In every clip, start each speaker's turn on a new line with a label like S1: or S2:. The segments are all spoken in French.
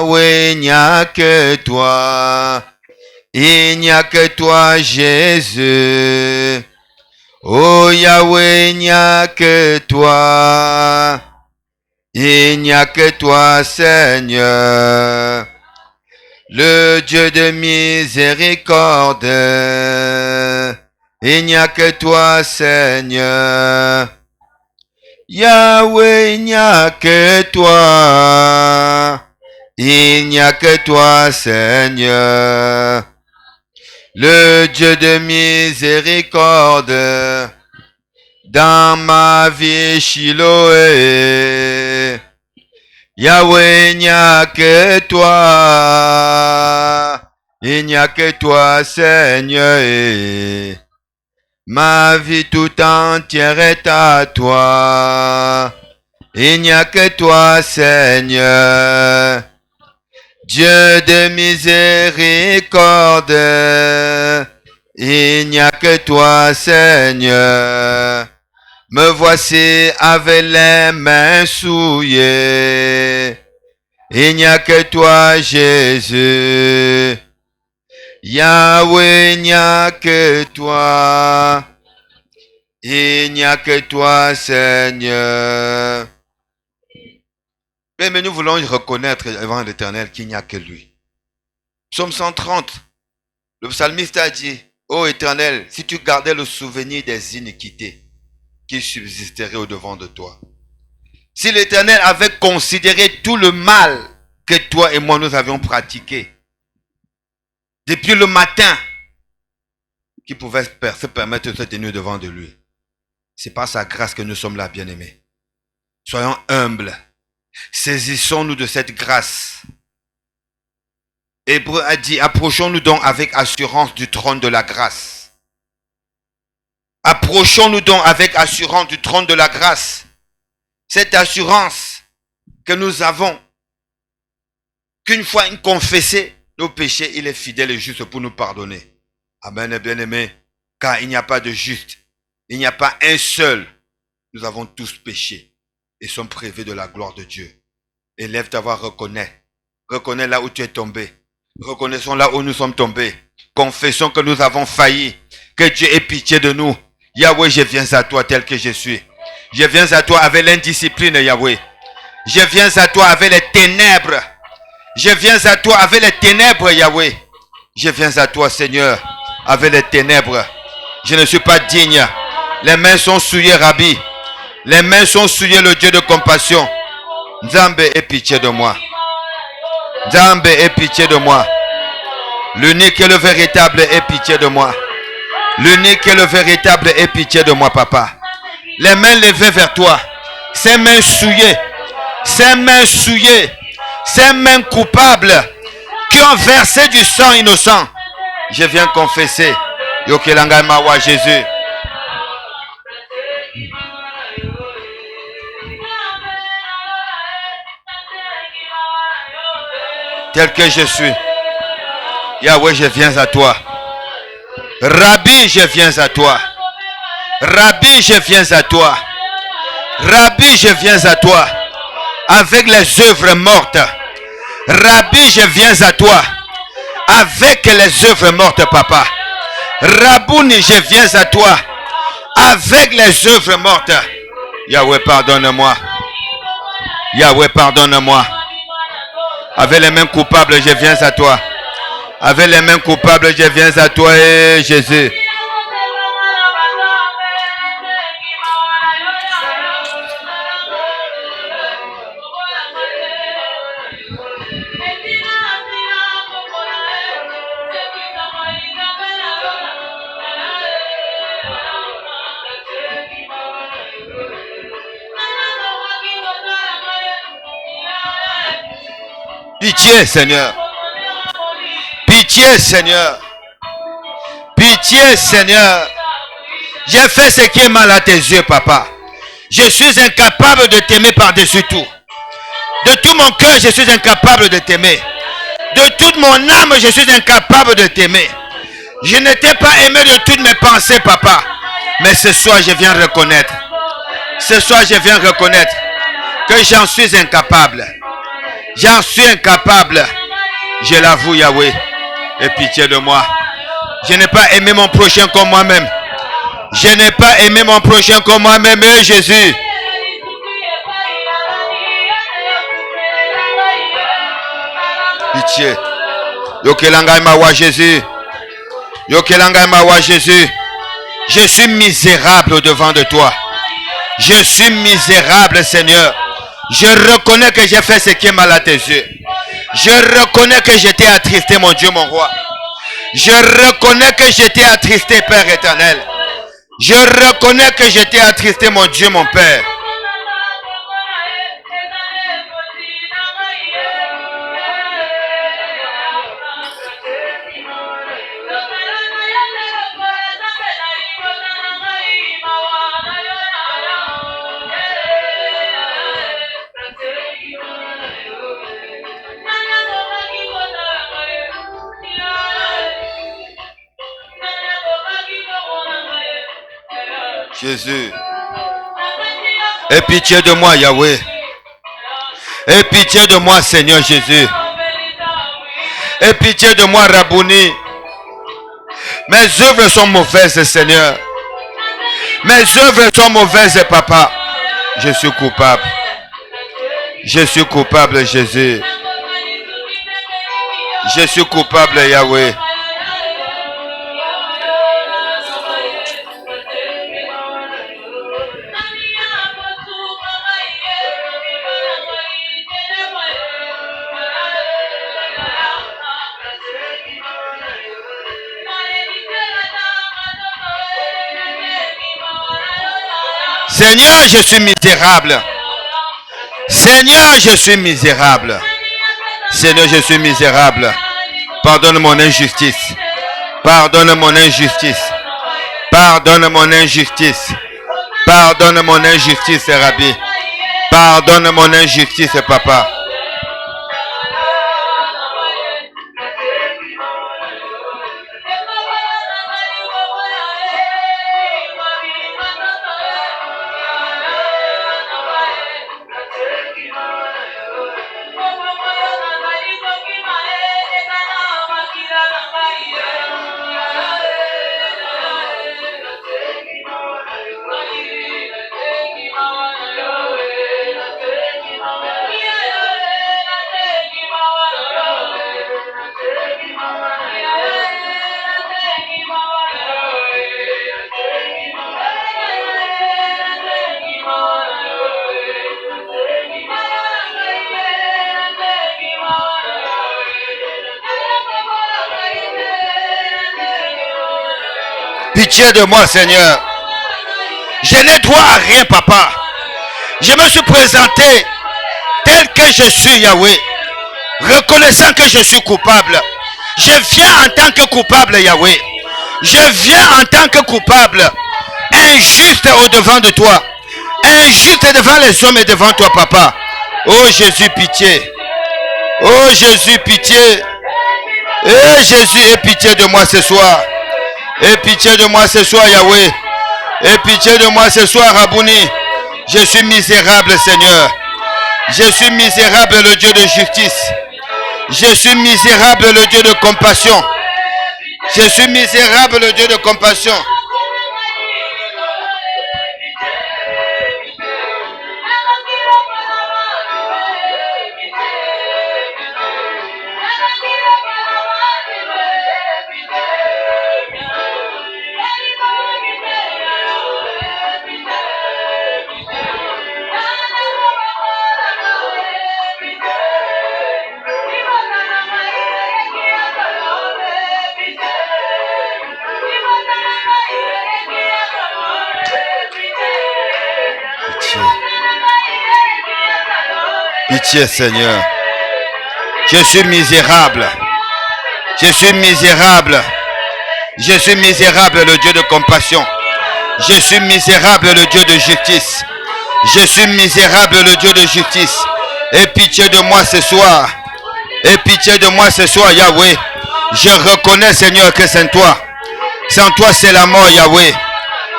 S1: Yahweh, il n'y a que toi. Il n'y a que toi, Jésus. Oh Yahweh, il n'y a que toi. Il n'y a que toi, Seigneur. Le Dieu de miséricorde. Il n'y a que toi, Seigneur. Yahweh, il n'y a que toi. Il n'y a que toi, Seigneur. Le Dieu de miséricorde. Dans ma vie, Shiloé. Yahweh, il n'y a que toi. Il n'y a que toi, Seigneur. Ma vie tout entière est à toi. Il n'y a que toi, Seigneur. Dieu de miséricorde. Il n'y a que toi, Seigneur. Me voici avec les mains souillées. Il n'y a que toi, Jésus. Yahweh, il n'y a que toi. Il n'y a que toi, Seigneur. Mais nous voulons reconnaître devant l'Éternel qu'il n'y a que lui. Psaume 130, le psalmiste a dit, ô Éternel, si tu gardais le souvenir des iniquités qui subsisteraient au-devant de toi. Si l'Éternel avait considéré tout le mal que toi et moi nous avions pratiqué, depuis le matin, qui pouvait se permettre de se tenir devant de lui. C'est par sa grâce que nous sommes là, bien-aimés. Soyons humbles. Saisissons-nous de cette grâce. Hébreu a dit, approchons-nous donc avec assurance du trône de la grâce. Approchons-nous donc avec assurance du trône de la grâce. Cette assurance que nous avons, qu'une fois confessé nos péchés, il est fidèle et juste pour nous pardonner. Amen, bien-aimés, car il n'y a pas de juste. Il n'y a pas un seul. Nous avons tous péché et sommes privés de la gloire de Dieu. Élève ta voix, reconnais. Reconnais là où tu es tombé. Reconnaissons là où nous sommes tombés. Confessons que nous avons failli. Que Dieu ait pitié de nous. Yahweh, je viens à toi tel que je suis. Je viens à toi avec l'indiscipline, Yahweh. Je viens à toi avec les ténèbres. Je viens à toi avec les ténèbres, Yahweh. Je viens à toi, Seigneur, avec les ténèbres. Je ne suis pas digne. Les mains sont souillées, Rabbi. Les mains sont souillées, le Dieu de compassion. Nzambe, aie pitié de moi. Nzambe, aie pitié de moi. L'unique et le véritable, aie pitié de moi. L'unique et le véritable, aie pitié de moi, papa. Les mains levées vers toi. Ces mains souillées. Ces mains souillées. Ces mains coupables qui ont versé du sang innocent. Je viens confesser. Yokelanga Mawa Jésus. Tel que je suis. Yahweh, je viens à toi. Rabbi, je viens à toi. Rabbi, je viens à toi. Rabbi, je viens à toi. Avec les œuvres mortes. Rabbi, je viens à toi. Avec les œuvres mortes, papa. Rabouni, je viens à toi. Avec les œuvres mortes. Yahweh, pardonne-moi. Yahweh, pardonne-moi. Avec les mains coupables, je viens à toi. Avec les mains coupables, je viens à toi, Jésus. Pitié, Seigneur. Pitié, Seigneur. Pitié, Seigneur. J'ai fait ce qui est mal à tes yeux, papa. Je suis incapable de t'aimer par-dessus tout. De tout mon cœur, je suis incapable de t'aimer. De toute mon âme, je suis incapable de t'aimer. Je ne t'ai pas aimé de toutes mes pensées, papa. Mais ce soir, je viens reconnaître. Ce soir, je viens reconnaître que j'en suis incapable. J'en suis incapable. Je l'avoue, Yahweh. Aie pitié de moi. Je n'ai pas aimé mon prochain comme moi-même. Je n'ai pas aimé mon prochain comme moi-même, Jésus. Pitié. Yokelanga mawa Jésus. Yokelanga mawa Jésus. Je suis misérable au-devant de toi. Je suis misérable, Seigneur. Je reconnais que j'ai fait ce qui est mal à tes yeux. Je reconnais que j'étais attristé, mon Dieu, mon roi. Je reconnais que j'étais attristé, Père éternel. Je reconnais que j'étais attristé, mon Dieu, mon Père. Jésus, aie pitié de moi, Yahweh. Aie pitié de moi, Seigneur Jésus. Aie pitié de moi, Rabouni. Mes œuvres sont mauvaises, Seigneur. Mes œuvres sont mauvaises, Papa. Je suis coupable. Je suis coupable, Jésus. Je suis coupable, Yahweh. Seigneur, je suis misérable. Seigneur, je suis misérable. Seigneur, je suis misérable. Pardonne mon injustice. Pardonne mon injustice. Pardonne mon injustice. Pardonne mon injustice, Rabbi. Pardonne mon injustice, Papa. Pitié de moi, Seigneur. Je n'ai droit à rien, Papa. Je me suis présenté tel que je suis, Yahweh. Reconnaissant que je suis coupable. Je viens en tant que coupable, Yahweh. Je viens en tant que coupable. Injuste au-devant de toi. Injuste devant les hommes et devant toi, Papa. Oh Jésus, pitié. Oh Jésus, pitié. Eh Jésus, aie pitié de moi ce soir. Aie pitié de moi ce soir, Yahweh. Aie pitié de moi ce soir, Rabouni. Je suis misérable, Seigneur. Je suis misérable, le Dieu de justice. Je suis misérable, le Dieu de compassion. Je suis misérable, le Dieu de compassion. Pitié, Seigneur. Je suis misérable. Je suis misérable. Je suis misérable, le Dieu de compassion. Je suis misérable, le Dieu de justice. Je suis misérable, le Dieu de justice. Aie pitié de moi ce soir. Aie pitié de moi ce soir, Yahweh. Je reconnais, Seigneur, que sans toi. Sans toi, c'est la mort, Yahweh.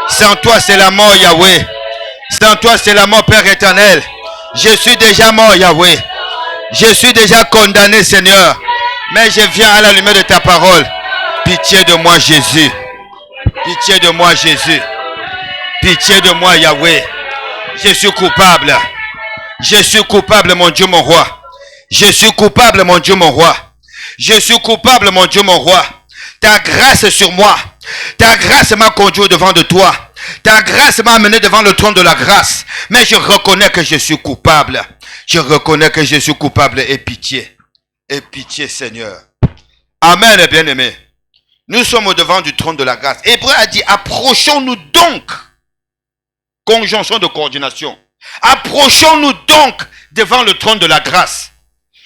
S1: Sans toi, c'est la mort, Yahweh. Sans toi, c'est la mort, Père éternel. Je suis déjà mort, Yahweh. Je suis déjà condamné, Seigneur. Mais je viens à la lumière de ta parole. Pitié de moi, Jésus. Pitié de moi, Jésus. Pitié de moi, Yahweh. Je suis coupable. Je suis coupable, mon Dieu, mon roi. Je suis coupable, mon Dieu, mon roi. Je suis coupable, mon Dieu, mon roi. Ta grâce est sur moi. Ta grâce m'a conduit devant de toi. Ta grâce m'a amené devant le trône de la grâce. Mais je reconnais que je suis coupable. Je reconnais que je suis coupable. Et pitié. Et pitié, Seigneur. Amen, bien-aimés. Nous sommes au devant du trône de la grâce. Hébreu a dit, approchons-nous donc. Conjonction de coordination. Approchons-nous donc devant le trône de la grâce.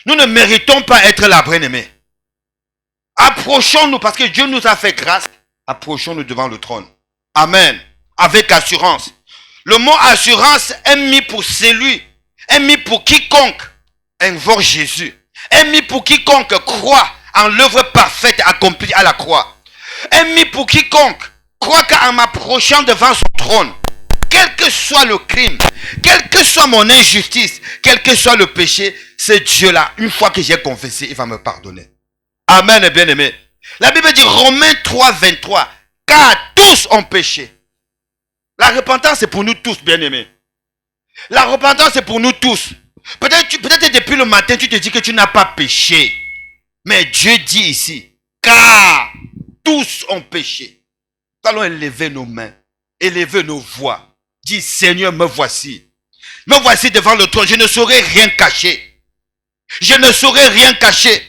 S1: Nous ne méritons pas être là, bien-aimés. Approchons-nous parce que Dieu nous a fait grâce. Approchons-nous devant le trône. Amen. Avec assurance. Le mot assurance est mis pour celui, est mis pour quiconque invoque Jésus, est mis pour quiconque croit en l'œuvre parfaite accomplie à la croix, est mis pour quiconque croit qu'en m'approchant devant son trône, quel que soit le crime, quelle que soit mon injustice, quel que soit le péché, ce Dieu-là, une fois que j'ai confessé, il va me pardonner. Amen, bien-aimé. La Bible dit Romains 3, 23, car tous ont péché. La repentance, c'est pour nous tous, bien-aimés. La repentance, c'est pour nous tous. Peut-être depuis le matin, tu te dis que tu n'as pas péché. Mais Dieu dit ici, car tous ont péché. Allons élever nos mains, élever nos voix. Dis, Seigneur, me voici. Me voici devant le trône. Je ne saurais rien cacher. Je ne saurais rien cacher.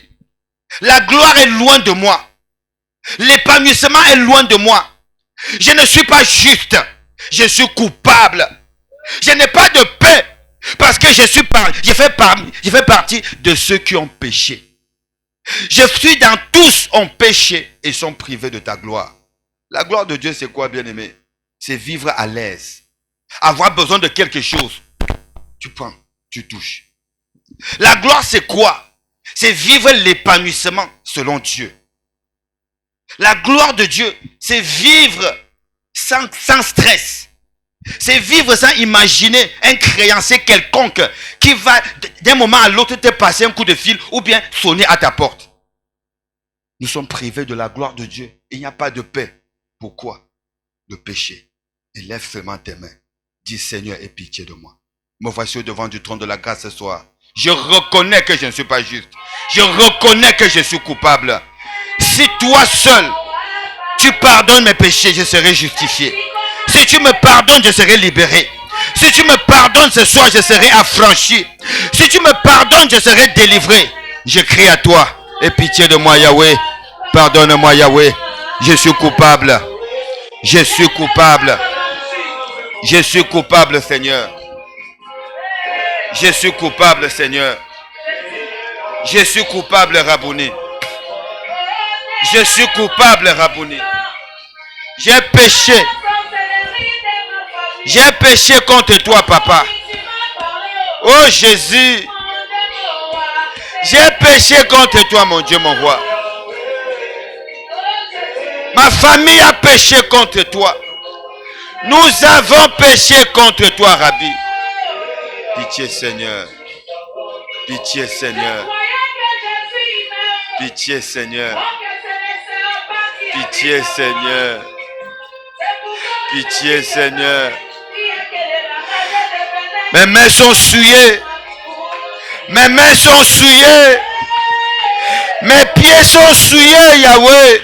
S1: La gloire est loin de moi. L'épanouissement est loin de moi. Je ne suis pas juste. Je suis coupable. Je n'ai pas de paix. Parce que je fais partie de ceux qui ont péché. Je suis dans tous ont péché et sont privés de ta gloire. La gloire de Dieu, c'est quoi, bien-aimé? C'est vivre à l'aise. Avoir besoin de quelque chose. Tu prends, tu touches. La gloire, c'est quoi? C'est vivre l'épanouissement selon Dieu. La gloire de Dieu, c'est vivre sans stress. C'est vivre sans imaginer un créancier quelconque qui va d'un moment à l'autre te passer un coup de fil ou bien sonner à ta porte. Nous sommes privés de la gloire de Dieu. Il n'y a pas de paix. Pourquoi? Le péché. Élève seulement tes mains. Dis, Seigneur, aie pitié de moi. Me voici au devant du trône de la grâce ce soir. Je reconnais que je ne suis pas juste. Je reconnais que je suis coupable. Si toi seul, tu pardonnes mes péchés, je serai justifié. Si tu me pardonnes, je serai libéré. Si tu me pardonnes ce soir, je serai affranchi. Si tu me pardonnes, je serai délivré. Je crie à toi. Aie pitié de moi, Yahweh. Pardonne-moi, Yahweh. Je suis coupable. Je suis coupable. Je suis coupable, Seigneur. Je suis coupable, Seigneur. Je suis coupable, Rabouni. Je suis coupable, Rabouni. J'ai péché. J'ai péché contre toi, papa. Oh Jésus. J'ai péché contre toi, mon Dieu, mon roi. Ma famille a péché contre toi. Nous avons péché contre toi, Rabbi. Pitié, Seigneur. Pitié, Seigneur. Pitié, Seigneur. Pitié, Seigneur. Pitié, Seigneur. Mes mains sont souillées. Mes mains sont souillées. Mes pieds sont souillés, Yahweh.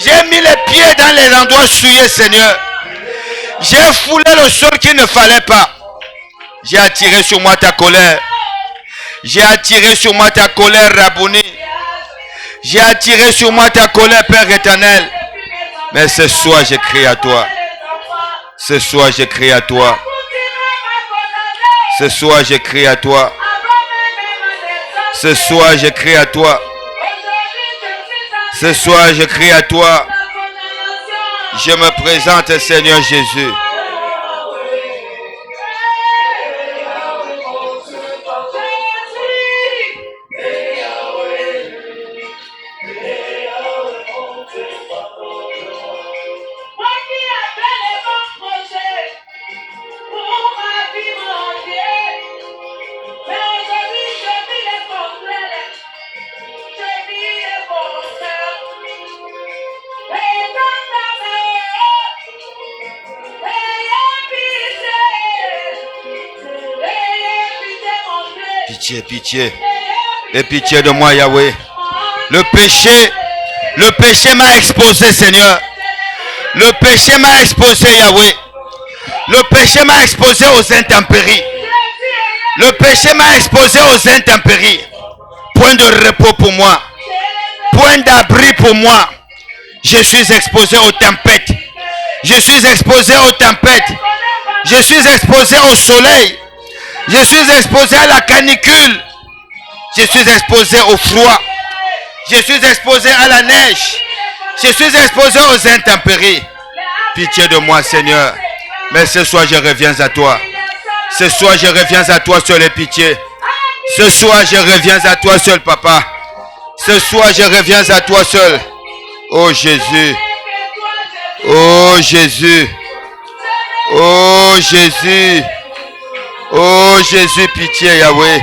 S1: J'ai mis les pieds dans les endroits souillés, Seigneur. J'ai foulé le sol qu'il ne fallait pas. J'ai attiré sur moi ta colère. J'ai attiré sur moi ta colère, Rabouni. J'ai attiré sur moi ta colère, Père éternel. Mais ce soir, je crie à toi. Ce soir, je crie à toi. Ce soir, je crie à toi. Ce soir, je crie à toi. Ce soir, je crie à toi. Je me présente, Seigneur Jésus. Pitié, pitié. Aie pitié de moi, Yahweh. Le péché m'a exposé, Seigneur. Le péché m'a exposé, Yahweh. Le péché m'a exposé aux intempéries. Le péché m'a exposé aux intempéries. Point de repos pour moi. Point d'abri pour moi. Je suis exposé aux tempêtes. Je suis exposé aux tempêtes. Je suis exposé au soleil. Je suis exposé à la canicule. Je suis exposé au froid. Je suis exposé à la neige. Je suis exposé aux intempéries. Pitié de moi, Seigneur. Mais ce soir, je reviens à toi. Ce soir, je reviens à toi, seul et pitié. Ce soir, je reviens à toi seul, Papa. Ce soir, je reviens à toi seul. Oh Jésus. Oh Jésus. Oh Jésus. Oh Jésus, pitié, Yahweh.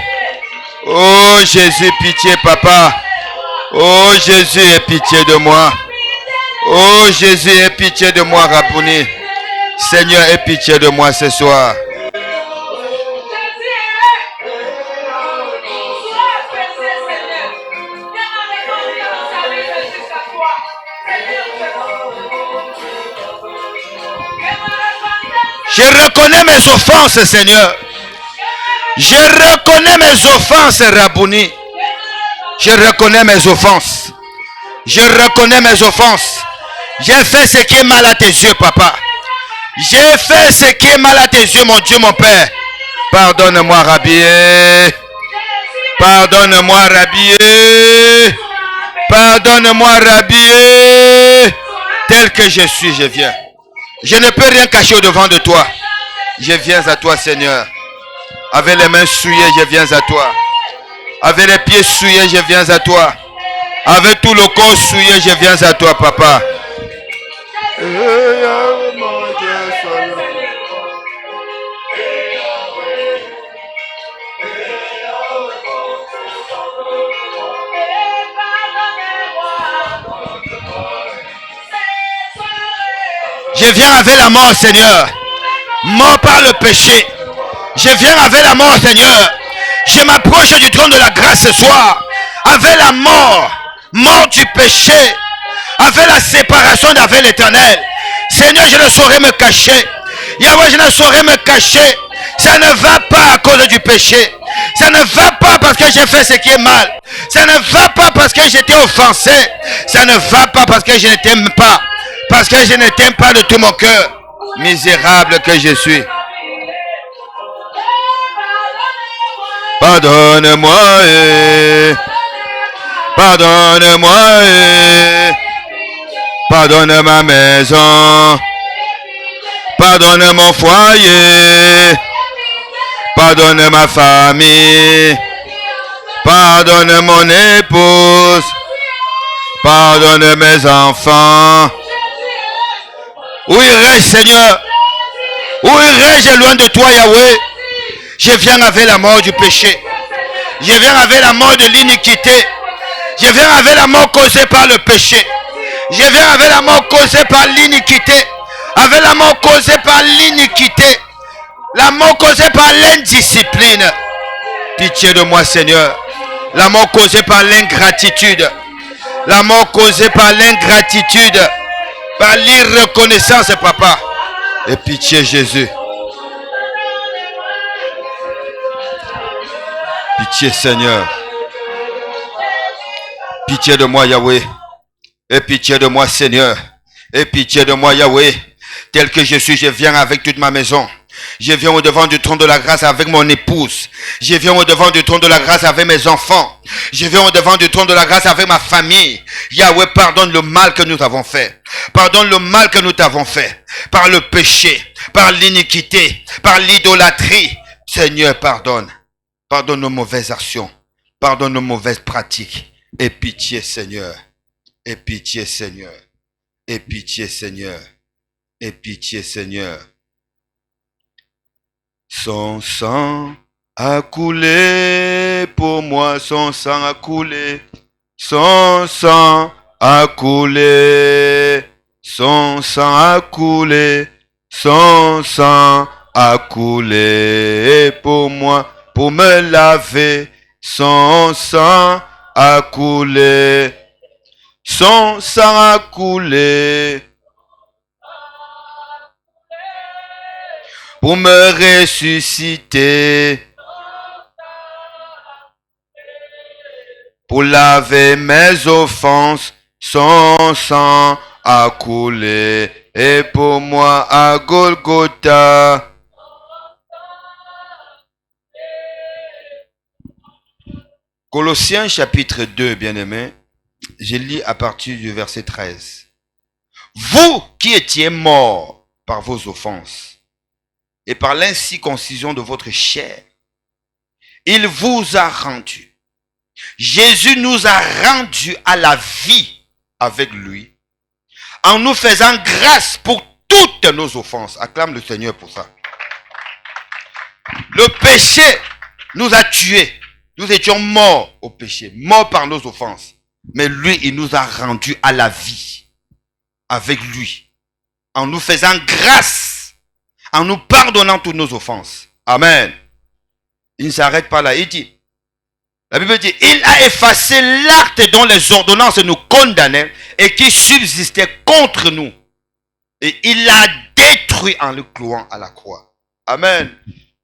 S1: Oh Jésus, pitié, Papa. Oh Jésus, aie pitié de moi. Oh Jésus, aie pitié de moi, Rabouni. Seigneur, aie pitié de moi ce soir. Je reconnais mes offenses, Seigneur. Je reconnais mes offenses, Rabouni. Je reconnais mes offenses. Je reconnais mes offenses. J'ai fait ce qui est mal à tes yeux, Papa. J'ai fait ce qui est mal à tes yeux, mon Dieu, mon Père. Pardonne-moi, Rabbi. Pardonne-moi, Rabbi. Pardonne-moi, Rabbi. Tel que je suis, je viens. Je ne peux rien cacher au-devant de toi. Je viens à toi, Seigneur. Avec les mains souillées, je viens à toi. Avec les pieds souillés, je viens à toi. Avec tout le corps souillé, je viens à toi, Papa. Je viens avec la mort, Seigneur. Mort par le péché. Je viens avec la mort, Seigneur. Je m'approche du trône de la grâce ce soir. Avec la mort. Mort du péché. Avec la séparation d'avec l'Éternel. Seigneur, je ne saurais me cacher. Yahweh, je ne saurais me cacher. Ça ne va pas à cause du péché. Ça ne va pas parce que j'ai fait ce qui est mal. Ça ne va pas parce que j'étais offensé. Ça ne va pas parce que je ne t'aime pas. Parce que je ne t'aime pas de tout mon cœur. Misérable que je suis. Pardonne-moi. Pardonne-moi. Pardonne ma maison. Pardonne mon foyer. Pardonne ma famille. Pardonne mon épouse. Pardonne mes enfants. Où irais-je, Seigneur? Où irais-je loin de toi, Yahweh? Je viens avec la mort du péché. Je viens avec la mort de l'iniquité. Je viens avec la mort causée par le péché. Je viens avec la mort causée par l'iniquité. Avec la mort causée par l'iniquité. La mort causée par l'indiscipline. Pitié de moi, Seigneur. La mort causée par l'ingratitude. La mort causée par l'ingratitude. Par l'irreconnaissance, Papa. Et pitié, Jésus. Pitié, Seigneur. Pitié de moi, Yahweh. Et pitié de moi, Seigneur. Et pitié de moi, Yahweh. Tel que je suis, je viens avec toute ma maison. Je viens au devant du trône de la grâce avec mon épouse. Je viens au devant du trône de la grâce avec mes enfants. Je viens au devant du trône de la grâce avec ma famille. Yahweh, pardonne le mal que nous avons fait. Pardonne le mal que nous t'avons fait. Par le péché, par l'iniquité, par l'idolâtrie. Seigneur, pardonne. Pardonne nos mauvaises actions. Pardonne nos mauvaises pratiques. Et pitié, Seigneur. Et pitié, Seigneur. Et pitié, Seigneur. Et pitié, Seigneur. Son sang a coulé pour moi, son sang a coulé, son sang a coulé, son sang a coulé, son sang a coulé pour moi, pour me laver. Son sang a coulé. Son sang a coulé pour me ressusciter, pour laver mes offenses. Son sang a coulé, et pour moi à Golgotha. Colossiens chapitre 2, bien-aimés, je lis à partir du verset 13. Vous qui étiez morts par vos offenses et par l'incirconcision de votre chair, il vous a rendu. Jésus nous a rendus à la vie avec lui, en nous faisant grâce pour toutes nos offenses. Acclame le Seigneur pour ça. Le péché nous a tués. Nous étions morts au péché, morts par nos offenses. Mais lui, il nous a rendus à la vie avec lui, en nous faisant grâce, en nous pardonnant toutes nos offenses. Amen. Il ne s'arrête pas là. Il dit, la Bible dit, il a effacé l'acte dont les ordonnances nous condamnaient et qui subsistait contre nous. Et il l'a détruit en le clouant à la croix. Amen.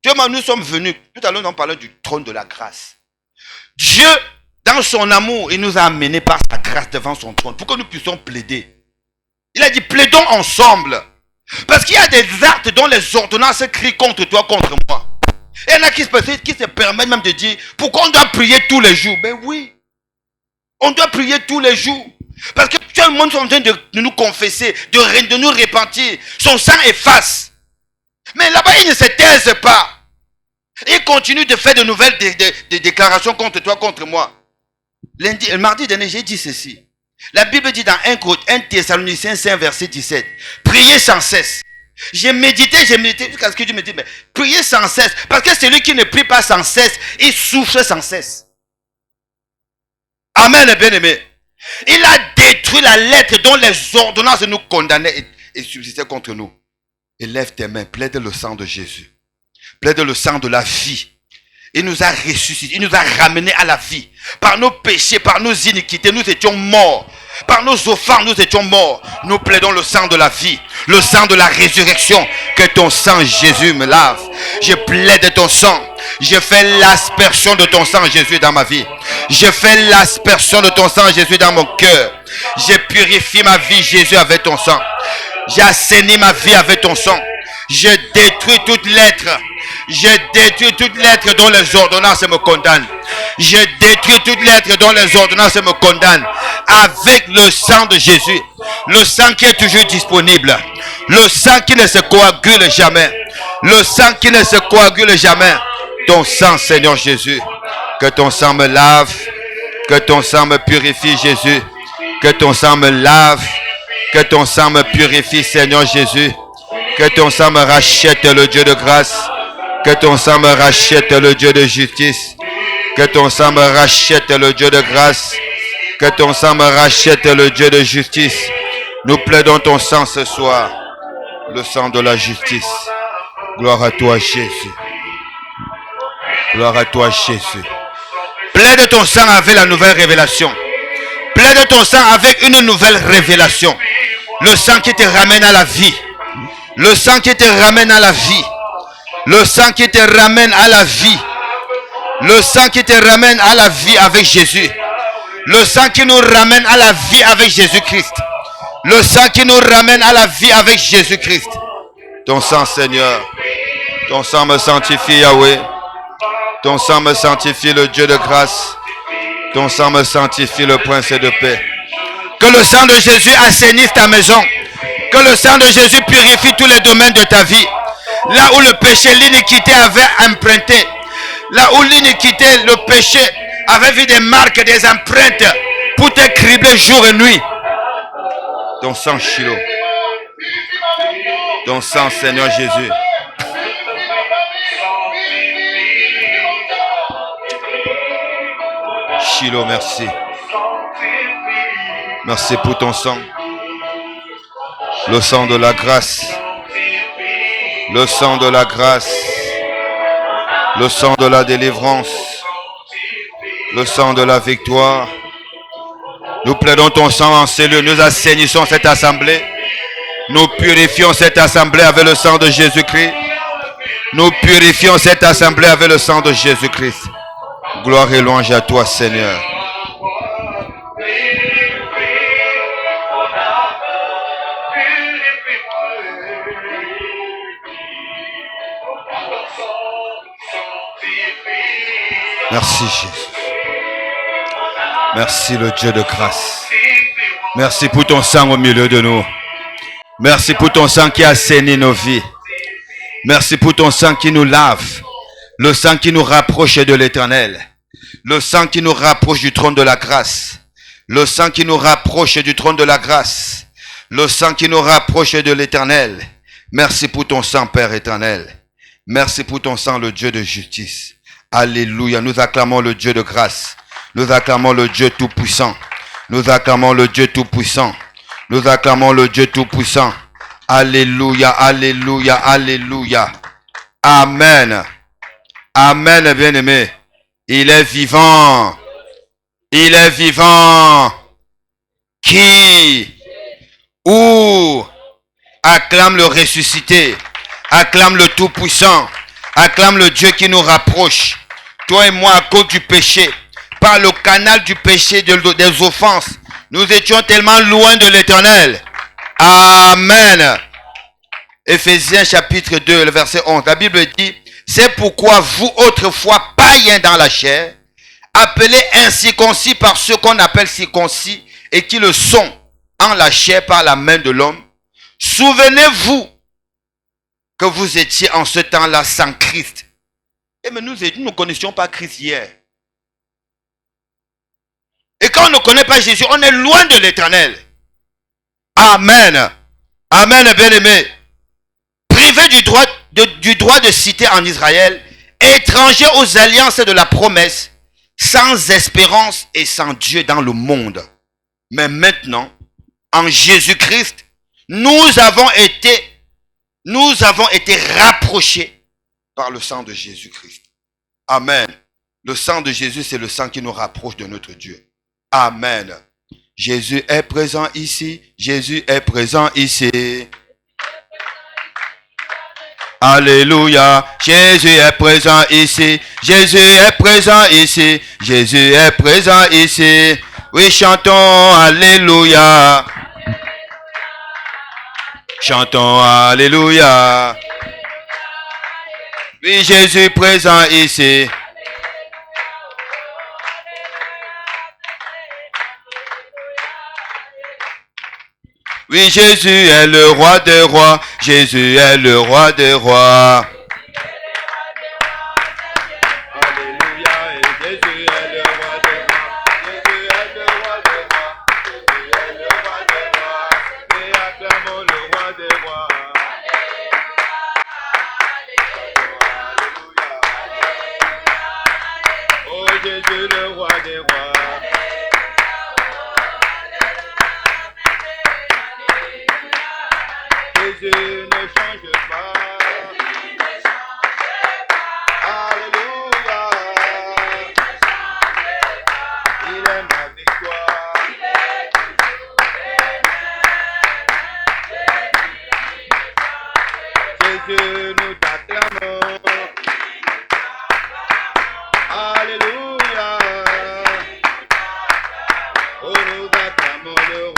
S1: Dieu, nous sommes venus, tout à l'heure on parlait du trône de la grâce. Dieu, dans son amour, il nous a amenés par sa grâce devant son trône pour que nous puissions plaider. Il a dit, plaidons ensemble. Parce qu'il y a des actes dont les ordonnances crient contre toi, contre moi. Et il y en a qui se permettent même de dire, pourquoi on doit prier tous les jours? Ben oui, on doit prier tous les jours. Parce que tout le monde est en train de nous confesser, de nous repentir. Son sang efface. Mais là-bas, il ne se taise pas. Il continue de faire de nouvelles déclarations contre toi, contre moi. Le mardi dernier, j'ai dit ceci. La Bible dit dans 1 Thessaloniciens 5, verset 17. Priez sans cesse. J'ai médité jusqu'à ce que Dieu me dise, mais priez sans cesse. Parce que celui qui ne prie pas sans cesse, il souffre sans cesse. Amen, bien-aimé. Il a détruit la lettre dont les ordonnances nous condamnaient et subsistaient contre nous. Élève tes mains, plaide le sang de Jésus. Plaide le sang de la vie. Il nous a ressuscités, il nous a ramenés à la vie. Par nos péchés, par nos iniquités, nous étions morts. Par nos offenses, nous étions morts. Nous plaidons le sang de la vie, le sang de la résurrection. Que ton sang, Jésus, me lave. Je plaide ton sang. Je fais l'aspersion de ton sang, Jésus, dans ma vie. Je fais l'aspersion de ton sang, Jésus, dans mon cœur. Je purifie ma vie, Jésus, avec ton sang. J'assainis ma vie avec ton sang. Je détruis toute lettre. Je détruis toute lettre dont les ordonnances me condamnent. Je détruis toute lettre dont les ordonnances me condamnent. Avec le sang de Jésus. Le sang qui est toujours disponible. Le sang qui ne se coagule jamais. Le sang qui ne se coagule jamais. Ton sang, Seigneur Jésus. Que ton sang me lave. Que ton sang me purifie, Jésus. Que ton sang me lave. Que ton sang me purifie, Seigneur Jésus. Que ton sang me rachète, le Dieu de grâce. Que ton sang me rachète, le Dieu de justice. Que ton sang me rachète, le Dieu de grâce. Que ton sang me rachète, le Dieu de justice. Nous plaidons ton sang ce soir. Le sang de la justice. Gloire à toi, Jésus. Gloire à toi, Jésus. Plaide ton sang avec la nouvelle révélation. Plaide ton sang avec une nouvelle révélation. Le sang qui te ramène à la vie. Le sang qui te ramène à la vie. Le sang qui te ramène à la vie. Le sang qui te ramène à la vie avec Jésus. Le sang qui nous ramène à la vie avec Jésus-Christ. Le sang qui nous ramène à la vie avec Jésus-Christ. Ton sang, Seigneur. Ton sang me sanctifie, Yahweh. Ton sang me sanctifie, le Dieu de grâce. Ton sang me sanctifie, le Prince de paix. Que le sang de Jésus assainisse ta maison. Que le sang de Jésus purifie tous les domaines de ta vie. Là où le péché, l'iniquité avait emprunté. Là où l'iniquité, le péché avait vu des marques, des empreintes pour te cribler jour et nuit. Ton sang, Shiloh. Ton sang, Seigneur Jésus. Shiloh, merci. Merci pour ton sang. Le sang de la grâce. Le sang de la grâce. Le sang de la délivrance. Le sang de la victoire. Nous plaidons ton sang en ces lieux. Nous assainissons cette assemblée. Nous purifions cette assemblée avec le sang de Jésus-Christ. Nous purifions cette assemblée avec le sang de Jésus-Christ. Gloire et louange à toi, Seigneur. Merci Jésus. Merci le Dieu de grâce. Merci pour ton sang au milieu de nous. Merci pour ton sang qui assainit nos vies. Merci pour ton sang qui nous lave. Le sang qui nous rapproche de l'Éternel. Le sang qui nous rapproche du trône de la grâce. Le sang qui nous rapproche du trône de la grâce. Le sang qui nous rapproche de l'Éternel. Merci pour ton sang, Père éternel. Merci pour ton sang, le Dieu de justice. Alléluia. Nous acclamons le Dieu de grâce. Nous acclamons le Dieu tout-puissant. Nous acclamons le Dieu tout-puissant. Nous acclamons le Dieu tout-puissant. Alléluia, alléluia, alléluia. Amen. Amen, bien-aimé. Il est vivant. Il est vivant. Qui ou acclame le ressuscité. Acclame le tout-puissant. Acclame le Dieu qui nous rapproche. Toi et moi, à cause du péché, par le canal du péché, des offenses, nous étions tellement loin de l'Éternel. Amen. Éphésiens chapitre 2, le verset 11. La Bible dit, c'est pourquoi vous, autrefois païens dans la chair, appelés incirconcis par ceux qu'on appelle circoncis et qui le sont en la chair par la main de l'homme, souvenez-vous que vous étiez en ce temps-là sans Christ. Et mais nous ne connaissions pas Christ hier. Et quand on ne connaît pas Jésus, on est loin de l'Éternel. Amen. Amen, bien-aimé. Privé du droit de cité en Israël, étranger aux alliances de la promesse, sans espérance et sans Dieu dans le monde. Mais maintenant, en Jésus-Christ, nous avons été rapprochés par le sang de Jésus-Christ. Amen. Le sang de Jésus, c'est le sang qui nous rapproche de notre Dieu. Amen. Jésus est présent ici. Jésus est présent ici. Alléluia. Jésus est présent ici. Jésus est présent ici. Jésus est présent ici. Oui, chantons Alléluia. Chantons Alléluia. Oui, Jésus présent ici. Oui, Jésus est le roi des rois. Jésus est le roi des rois. Alléluia, et Jésus est le roi des rois. Jésus est le roi des rois. Jésus est le roi des rois. Et acclamons le roi des rois. Alléluia. Oh Jésus, le roi des rois. Jésus ne change pas. Alléluia. Il est ma victoire. Jésus, nous t'acclamons. Alléluia. Oh, nous acclamons le roi.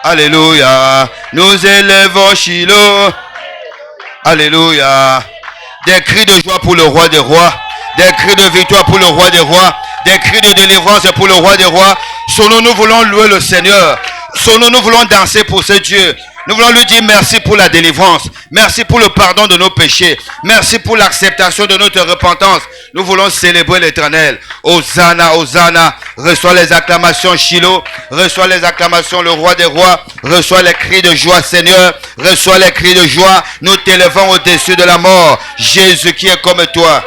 S1: Alléluia. Nous élevons Shiloh. Alléluia. Des cris de joie pour le roi des rois. Des cris de victoire pour le roi des rois. Des cris de délivrance pour le roi des rois. Sonnons, nous voulons louer le Seigneur. Sonnons, nous voulons danser pour ce Dieu. Nous voulons lui dire merci pour la délivrance. Merci pour le pardon de nos péchés. Merci pour l'acceptation de notre repentance. Nous voulons célébrer l'Éternel. Hosanna, Hosanna. Reçois les acclamations Shiloh. Reçois les acclamations le roi des rois. Reçois les cris de joie Seigneur. Reçois les cris de joie. Nous t'élevons au-dessus de la mort. Jésus qui est comme toi.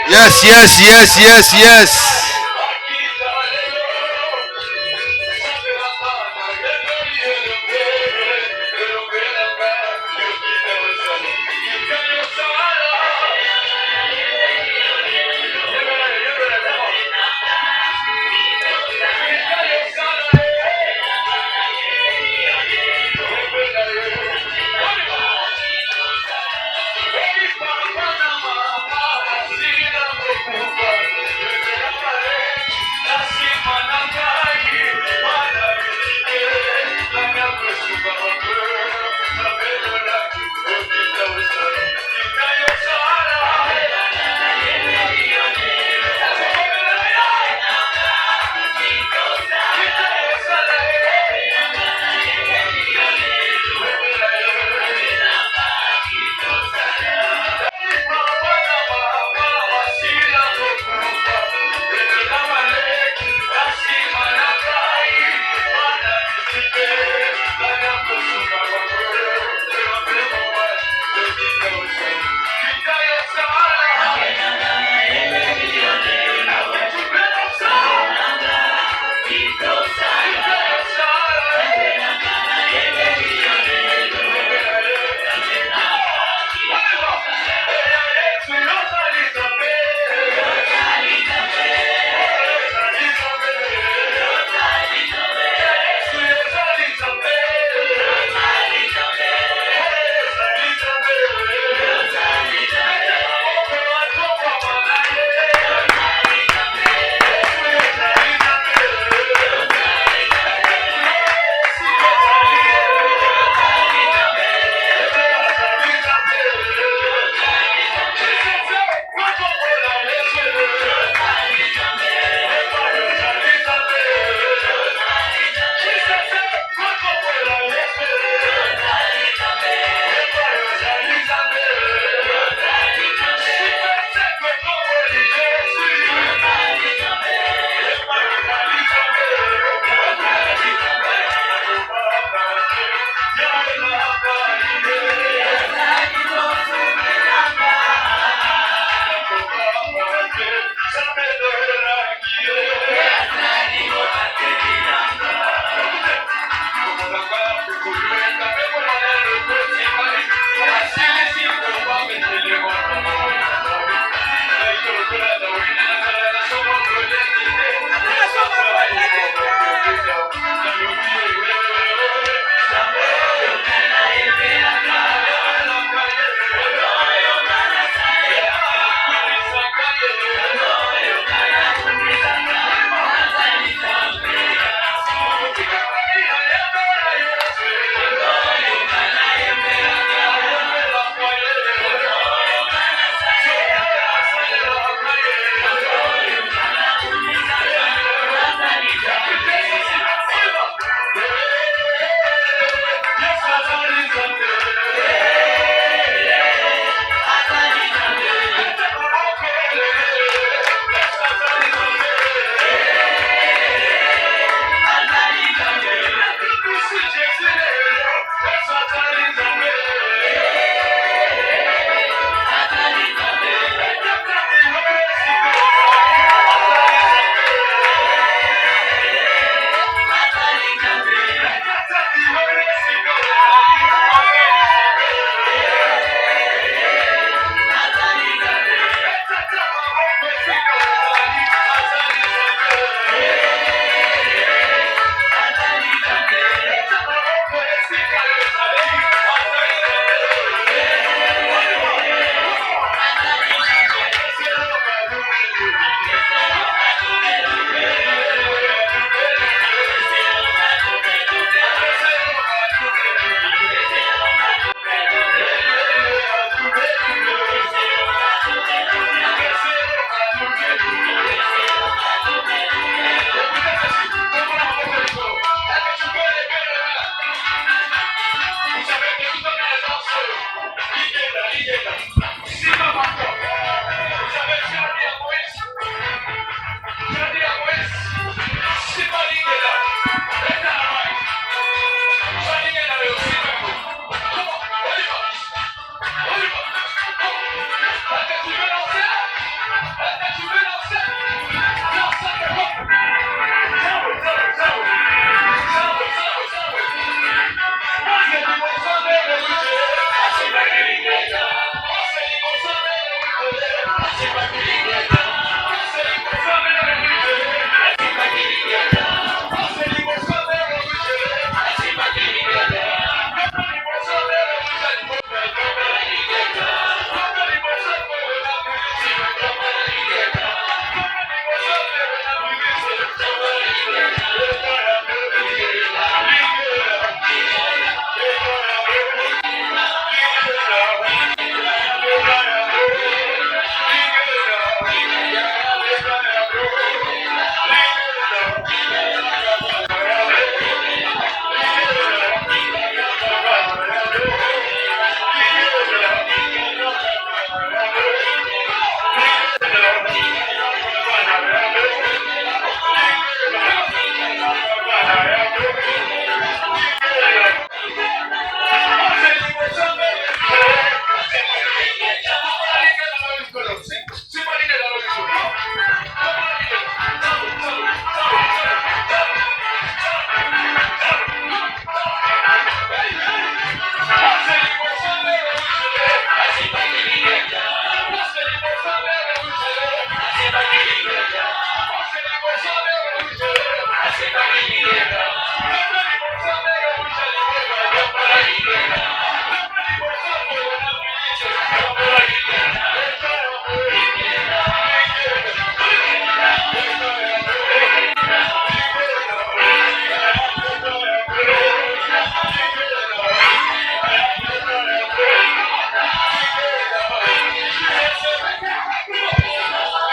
S1: Yes, yes, yes, yes, yes.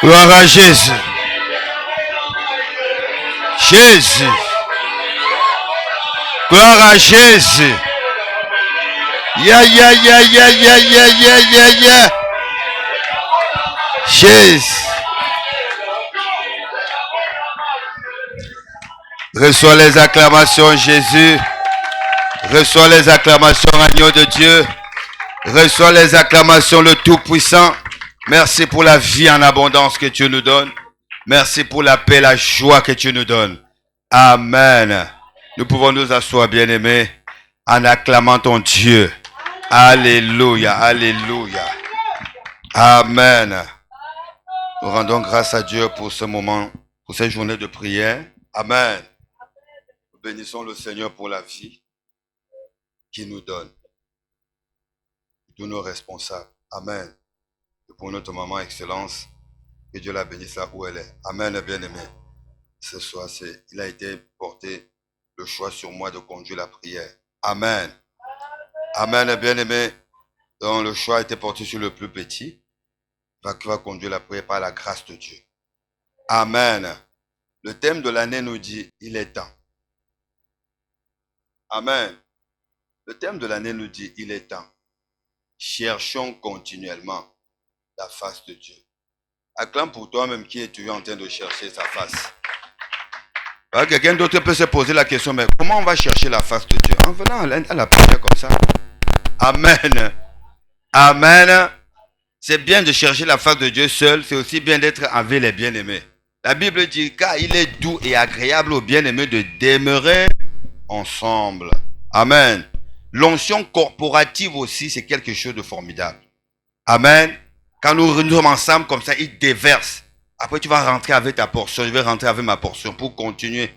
S1: Gloire à Jésus. Jésus. Gloire à Jésus. Ya, ya, ya, ya, ya, ya, ya, ya, ya. Jésus. Reçois les acclamations, Jésus. Reçois les acclamations, agneau de Dieu. Reçois les acclamations, le Tout-Puissant. Merci pour la vie en abondance que tu nous donnes. Merci pour la paix, la joie que tu nous donnes. Amen. Nous pouvons nous asseoir, bien-aimés, en acclamant ton Dieu. Alléluia, alléluia. Amen. Nous rendons grâce à Dieu pour ce moment, pour cette journée de prière. Amen. Nous bénissons le Seigneur pour la vie qu'il nous donne. Tous nos responsables. Amen. Et pour notre maman Excellence, que Dieu la bénisse là où elle est. Amen, bien-aimé. Ce soir, il a été porté le choix sur moi de conduire la prière. Amen. Amen, bien-aimé. Donc, le choix a été porté sur le plus petit, qui va conduire la prière par la grâce de Dieu. Amen. Le thème de l'année nous dit, il est temps. Amen. Le thème de l'année nous dit, il est temps. Cherchons continuellement la face de Dieu. Acclame pour toi-même qui es toujours en train de chercher sa face. Quelqu'un d'autre peut se poser la question, mais comment on va chercher la face de Dieu? En venant à la prière comme ça. Amen. Amen. C'est bien de chercher la face de Dieu seul, c'est aussi bien d'être avec les bien-aimés. La Bible dit, car il est doux et agréable aux bien-aimés de demeurer ensemble. Amen. L'onction corporative aussi, c'est quelque chose de formidable. Amen. Quand nous sommes ensemble comme ça, il déverse. Après, tu vas rentrer avec ta portion. Je vais rentrer avec ma portion pour continuer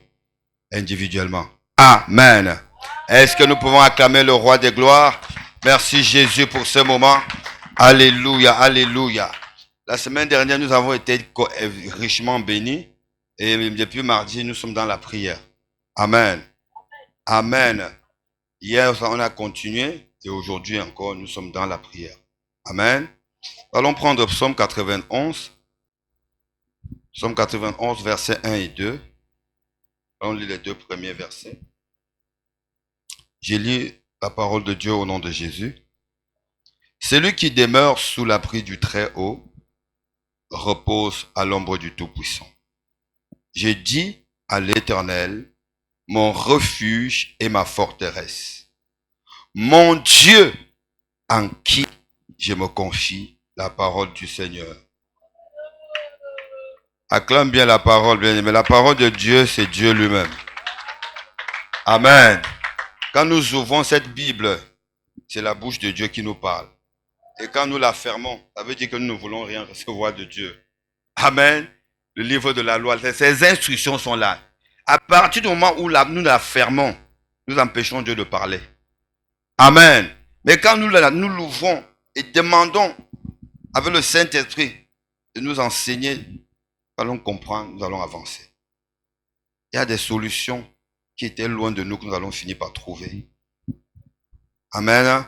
S1: individuellement. Amen. Est-ce que nous pouvons acclamer le roi des gloires? Merci Jésus pour ce moment. Alléluia, alléluia. La semaine dernière, nous avons été richement bénis. Et depuis mardi, nous sommes dans la prière. Amen. Amen. Hier, on a continué. Et aujourd'hui encore, nous sommes dans la prière. Amen. Allons prendre Psaume 91. Psaume 91, versets 1 et 2. On lit les deux premiers versets. J'ai lu la parole de Dieu au nom de Jésus. Celui qui demeure sous l'abri du Très-Haut repose à l'ombre du Tout-Puissant. J'ai dit à l'Éternel, mon refuge et ma forteresse, mon Dieu en qui je me confie, la parole du Seigneur. Acclame bien la parole, bien-aimé. La parole de Dieu, c'est Dieu lui-même. Amen. Quand nous ouvrons cette Bible, c'est la bouche de Dieu qui nous parle. Et quand nous la fermons, ça veut dire que nous ne voulons rien recevoir de Dieu. Amen. Le livre de la loi, ces instructions sont là. À partir du moment où nous la fermons, nous empêchons Dieu de parler. Amen. Mais quand nous l'ouvrons et demandons avec le Saint-Esprit de nous enseigner, nous allons comprendre, nous allons avancer. Il y a des solutions qui étaient loin de nous que nous allons finir par trouver. Amen.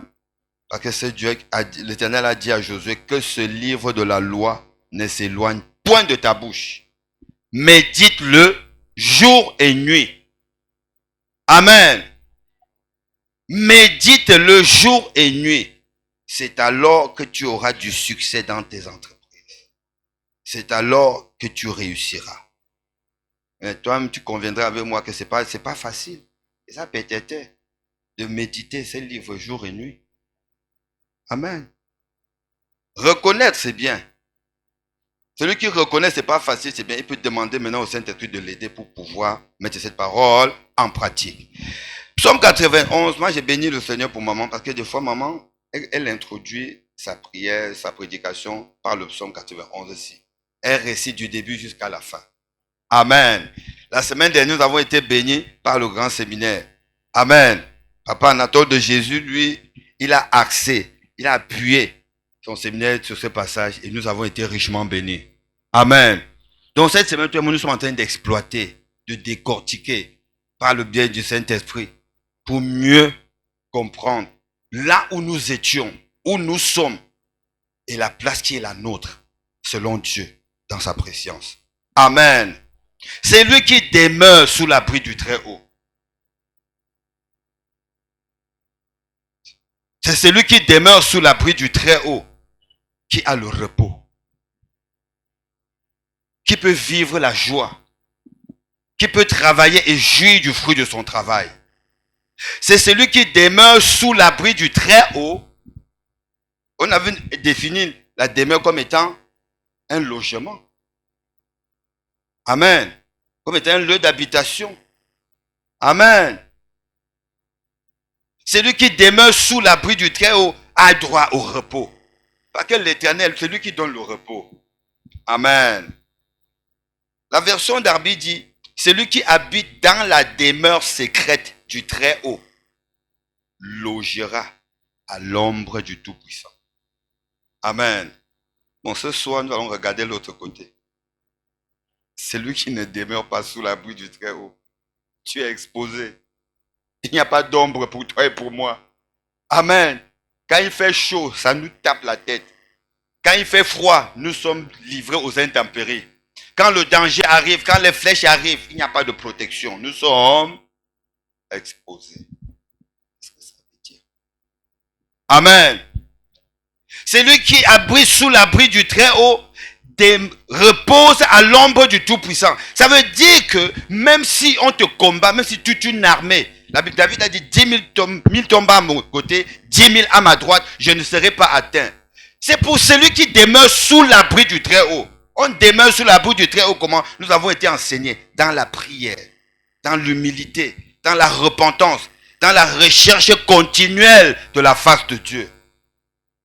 S1: Parce que c'est Dieu, l'Éternel a dit à Josué que ce livre de la loi ne s'éloigne point de ta bouche. Médite-le jour et nuit. Amen. Médite-le jour et nuit. C'est alors que tu auras du succès dans tes entreprises. C'est alors que tu réussiras. Et toi-même, tu conviendras avec moi que c'est pas facile. Et ça peut-être de méditer ces livres jour et nuit. Amen. Reconnaître, c'est bien. Celui qui reconnaît, c'est pas facile, c'est bien. Il peut demander maintenant au Saint-Esprit de l'aider pour pouvoir mettre cette parole en pratique. Psaume 91, moi j'ai béni le Seigneur pour maman parce que des fois, maman, elle introduit sa prière, sa prédication par le psaume 91 aussi. Elle récite du début jusqu'à la fin. Amen. La semaine dernière, nous avons été bénis par le grand séminaire. Amen. Papa Anatole de Jésus, lui, il a axé, il a appuyé son séminaire sur ce passage et nous avons été richement bénis. Amen. Donc cette semaine, nous sommes en train d'exploiter, de décortiquer par le biais du Saint-Esprit pour mieux comprendre là où nous étions, où nous sommes et la place qui est la nôtre selon Dieu. dans sa présence. Amen. C'est lui qui demeure sous l'abri du Très-Haut. C'est celui qui demeure sous l'abri du Très-Haut qui a le repos, qui peut vivre la joie, qui peut travailler et jouir du fruit de son travail. C'est celui qui demeure sous l'abri du Très-Haut. On avait défini la demeure comme étant un logement. Amen. Comme étant un lieu d'habitation. Amen. Celui qui demeure sous l'abri du Très-Haut a droit au repos. Parce que l'Éternel, c'est lui qui donne le repos. Amen. La version d'Arbi dit, celui qui habite dans la demeure secrète du Très-Haut logera à l'ombre du Tout-Puissant. Amen. Bon, ce soir, nous allons regarder l'autre côté. Celui qui ne demeure pas sous l'abri du Très-Haut, tu es exposé. Il n'y a pas d'ombre pour toi et pour moi. Amen. Quand il fait chaud, ça nous tape la tête. Quand il fait froid, nous sommes livrés aux intempéries. Quand le danger arrive, quand les flèches arrivent, il n'y a pas de protection. Nous sommes exposés. Qu'est-ce que ça veut dire? Amen. C'est lui qui abrite sous l'abri du Très-Haut, repose à l'ombre du Tout-Puissant. Ça veut dire que même si on te combat, même si tu es une armée, David a dit 10 000 tombent à mon côté, 10 000 à ma droite, je ne serai pas atteint. C'est pour celui qui demeure sous l'abri du Très-Haut. On demeure sous l'abri du Très-Haut comment? Nous avons été enseignés dans la prière, dans l'humilité, dans la repentance, dans la recherche continuelle de la face de Dieu.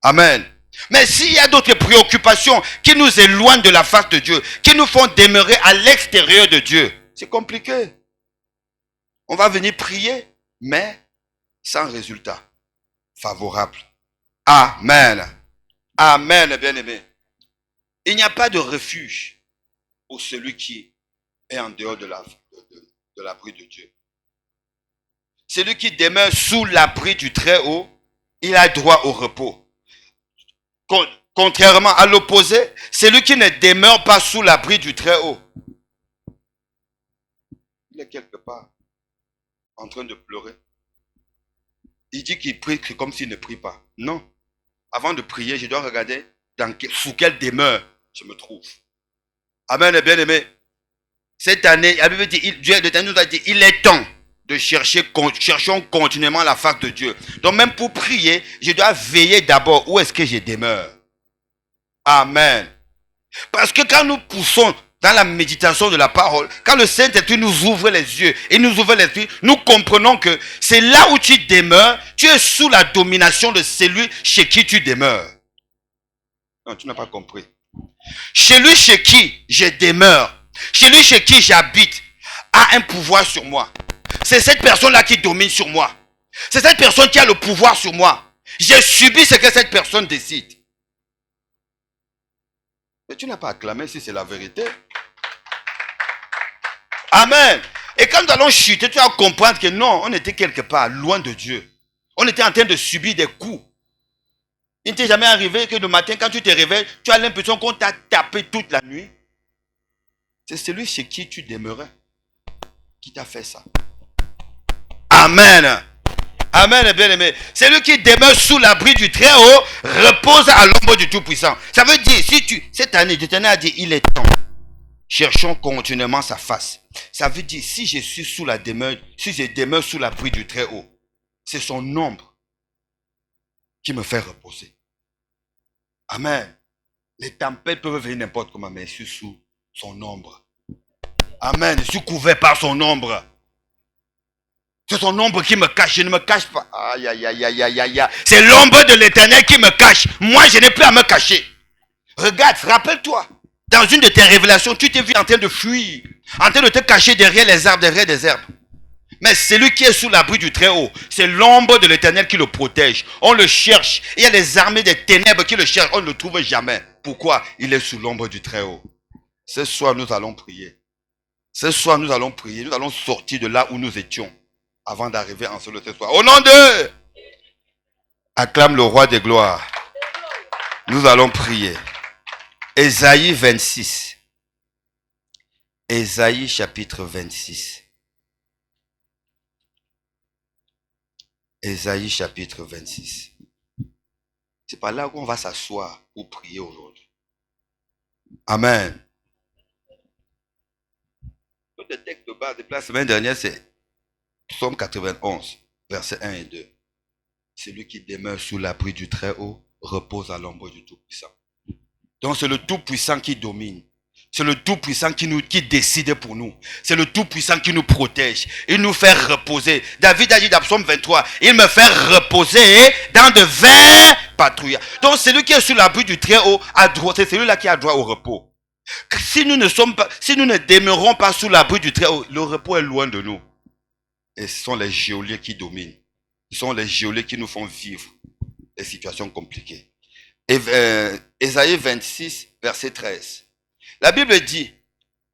S1: Amen. Mais s'il y a d'autres préoccupations qui nous éloignent de la face de Dieu, qui nous font demeurer à l'extérieur de Dieu, c'est compliqué. On va venir prier, mais sans résultat favorable. Amen. Amen, bien-aimé. Il n'y a pas de refuge pour celui qui est en dehors de l'abri de Dieu. Celui qui demeure sous l'abri du Très-Haut, il a droit au repos. Contrairement à l'opposé, celui qui ne demeure pas sous l'abri du Très-Haut, il est quelque part en train de pleurer. Il dit qu'il prie comme s'il ne prie pas. Non. Avant de prier, je dois regarder sous quelle demeure je me trouve. Amen, bien-aimé. Cette année, la Bible dit, Dieu nous a dit, il est temps de cherchons continuellement la face de Dieu. Donc même pour prier, je dois veiller d'abord où est-ce que je demeure. Amen. Parce que quand nous poussons dans la méditation de la parole, quand le Saint-Esprit nous ouvre les yeux et nous ouvre l'esprit, nous comprenons que c'est là où tu demeures, tu es sous la domination de celui chez qui tu demeures. Non, tu n'as pas compris. Celui chez qui je demeure, celui chez qui j'habite, a un pouvoir sur moi. C'est cette personne-là qui domine sur moi. C'est cette personne qui a le pouvoir sur moi. J'ai subi ce que cette personne décide. Mais tu n'as pas acclamé si c'est la vérité. Amen. Et quand nous allons chuter, tu vas comprendre que non, on était quelque part loin de Dieu. On était en train de subir des coups. Il ne t'est jamais arrivé que le matin, quand tu te réveilles, tu as l'impression qu'on t'a tapé toute la nuit. C'est celui chez qui tu demeurais qui t'a fait ça. Amen. Amen, bien-aimé. Celui qui demeure sous l'abri du Très-Haut repose à l'ombre du Tout-Puissant. Ça veut dire, cette année, l'Éternel a dit, il est temps. Cherchons continuellement sa face. Ça veut dire, si je suis sous la demeure, si je demeure sous l'abri du Très-Haut, c'est son ombre qui me fait reposer. Amen. Les tempêtes peuvent venir n'importe comment, mais je suis sous son ombre. Amen. Je suis couvert par son ombre. C'est son ombre qui me cache. Je ne me cache pas. Aïe, aïe, aïe, aïe, aïe, aïe. C'est l'ombre de l'Éternel qui me cache. Moi, je n'ai plus à me cacher. Regarde, rappelle-toi. Dans une de tes révélations, tu t'es vu en train de fuir. En train de te cacher derrière les arbres, derrière des herbes. Mais celui qui est sous l'abri du Très-Haut, c'est l'ombre de l'Éternel qui le protège. On le cherche. Il y a les armées des ténèbres qui le cherchent. On ne le trouve jamais. Pourquoi? Il est sous l'ombre du Très-Haut. Ce soir, nous allons prier. Ce soir, nous allons prier. Nous allons sortir de là où nous étions avant d'arriver en ce soir. Au nom de... Acclame le roi des gloires. Nous allons prier. Ésaïe 26. Ésaïe chapitre 26. Ésaïe chapitre 26. C'est par là qu'on va s'asseoir pour prier aujourd'hui. Amen. Le texte de base de la semaine dernière, c'est Psaume 91, versets 1 et 2. Celui qui demeure sous l'abri du Très-Haut repose à l'ombre du Tout-Puissant. Donc c'est le Tout-Puissant qui domine. C'est le Tout-Puissant qui décide pour nous. C'est le Tout-Puissant qui nous protège. Il nous fait reposer. David a dit dans Psaume 23, il me fait reposer dans de verts patrouilles. Donc celui qui est sous l'abri du Très-Haut, c'est celui-là qui a droit au repos. Si nous ne demeurons pas sous l'abri du Très-Haut, le repos est loin de nous. Et ce sont les geôliers qui dominent. Ce sont les geôliers qui nous font vivre des situations compliquées. Et Ésaïe 26, verset 13. La Bible dit,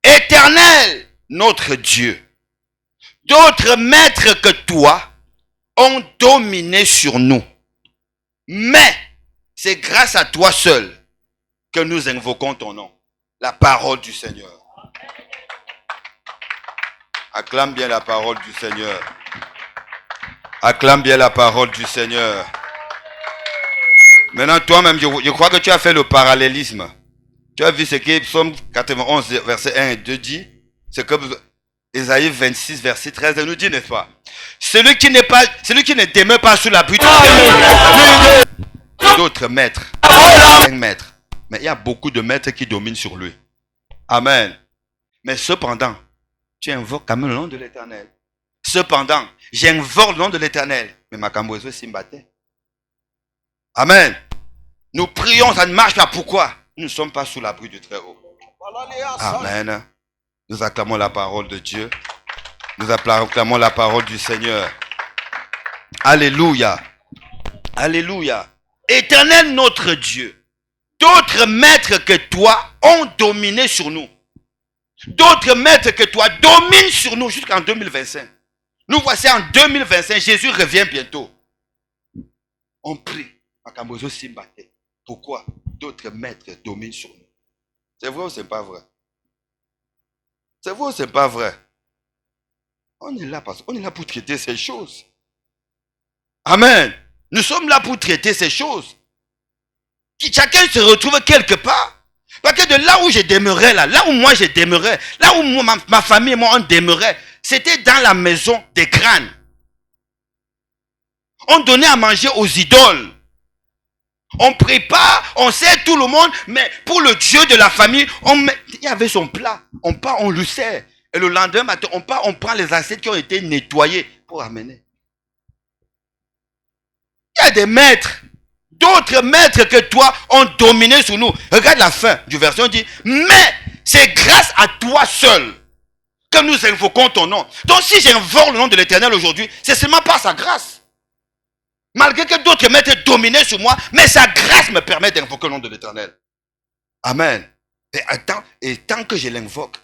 S1: Éternel, notre Dieu, d'autres maîtres que toi ont dominé sur nous. Mais c'est grâce à toi seul que nous invoquons ton nom. La parole du Seigneur. Acclame bien la parole du Seigneur. Acclame bien la parole du Seigneur. Maintenant, toi-même, je crois que tu as fait le parallélisme. Tu as vu ce que Psaume 91, verset 1 et 2 dit. C'est que Ésaïe 26, verset 13 nous dit, n'est-ce pas? Celui qui ne demeure pas sous l'abri d'autres maîtres. Un maître. Mais il y a beaucoup de maîtres qui dominent sur lui. Amen. Mais cependant, tu invoques quand même le nom de l'Éternel. Cependant, j'invoque le nom de l'Éternel. Mais ma camboise Simbate. Amen. Nous prions, ça ne marche pas. Pourquoi? Nous ne sommes pas sous l'abri du Très-Haut. Amen. Nous acclamons la parole de Dieu. Nous acclamons la parole du Seigneur. Alléluia. Alléluia. Éternel notre Dieu, d'autres maîtres que toi ont dominé sur nous. D'autres maîtres que toi dominent sur nous jusqu'en 2025. Nous voici en 2025. Jésus revient bientôt. On prie. Pourquoi? D'autres maîtres dominent sur nous. C'est vrai ou c'est pas vrai? C'est vrai ou c'est pas vrai? On est là parce qu'on est là pour traiter ces choses. Amen. Nous sommes là pour traiter ces choses. Chacun se retrouve quelque part. Parce que de là où je demeurais, là où moi je demeurais, là où ma famille et moi on demeurait, c'était dans la maison des crânes. On donnait à manger aux idoles. On prépare, on sert tout le monde, mais pour le Dieu de la famille, il y avait son plat. On part, on le sert. Et le lendemain matin, on part, on prend les assiettes qui ont été nettoyées pour amener. Il y a des maîtres, d'autres maîtres que toi ont dominé sur nous. Regarde la fin du verset, on dit, mais c'est grâce à toi seul que nous invoquons ton nom. Donc si j'invoque le nom de l'Éternel aujourd'hui, c'est seulement par sa grâce. Malgré que d'autres maîtres dominaient sur moi, mais sa grâce me permet d'invoquer le nom de l'Éternel. Amen. Et tant que je l'invoque,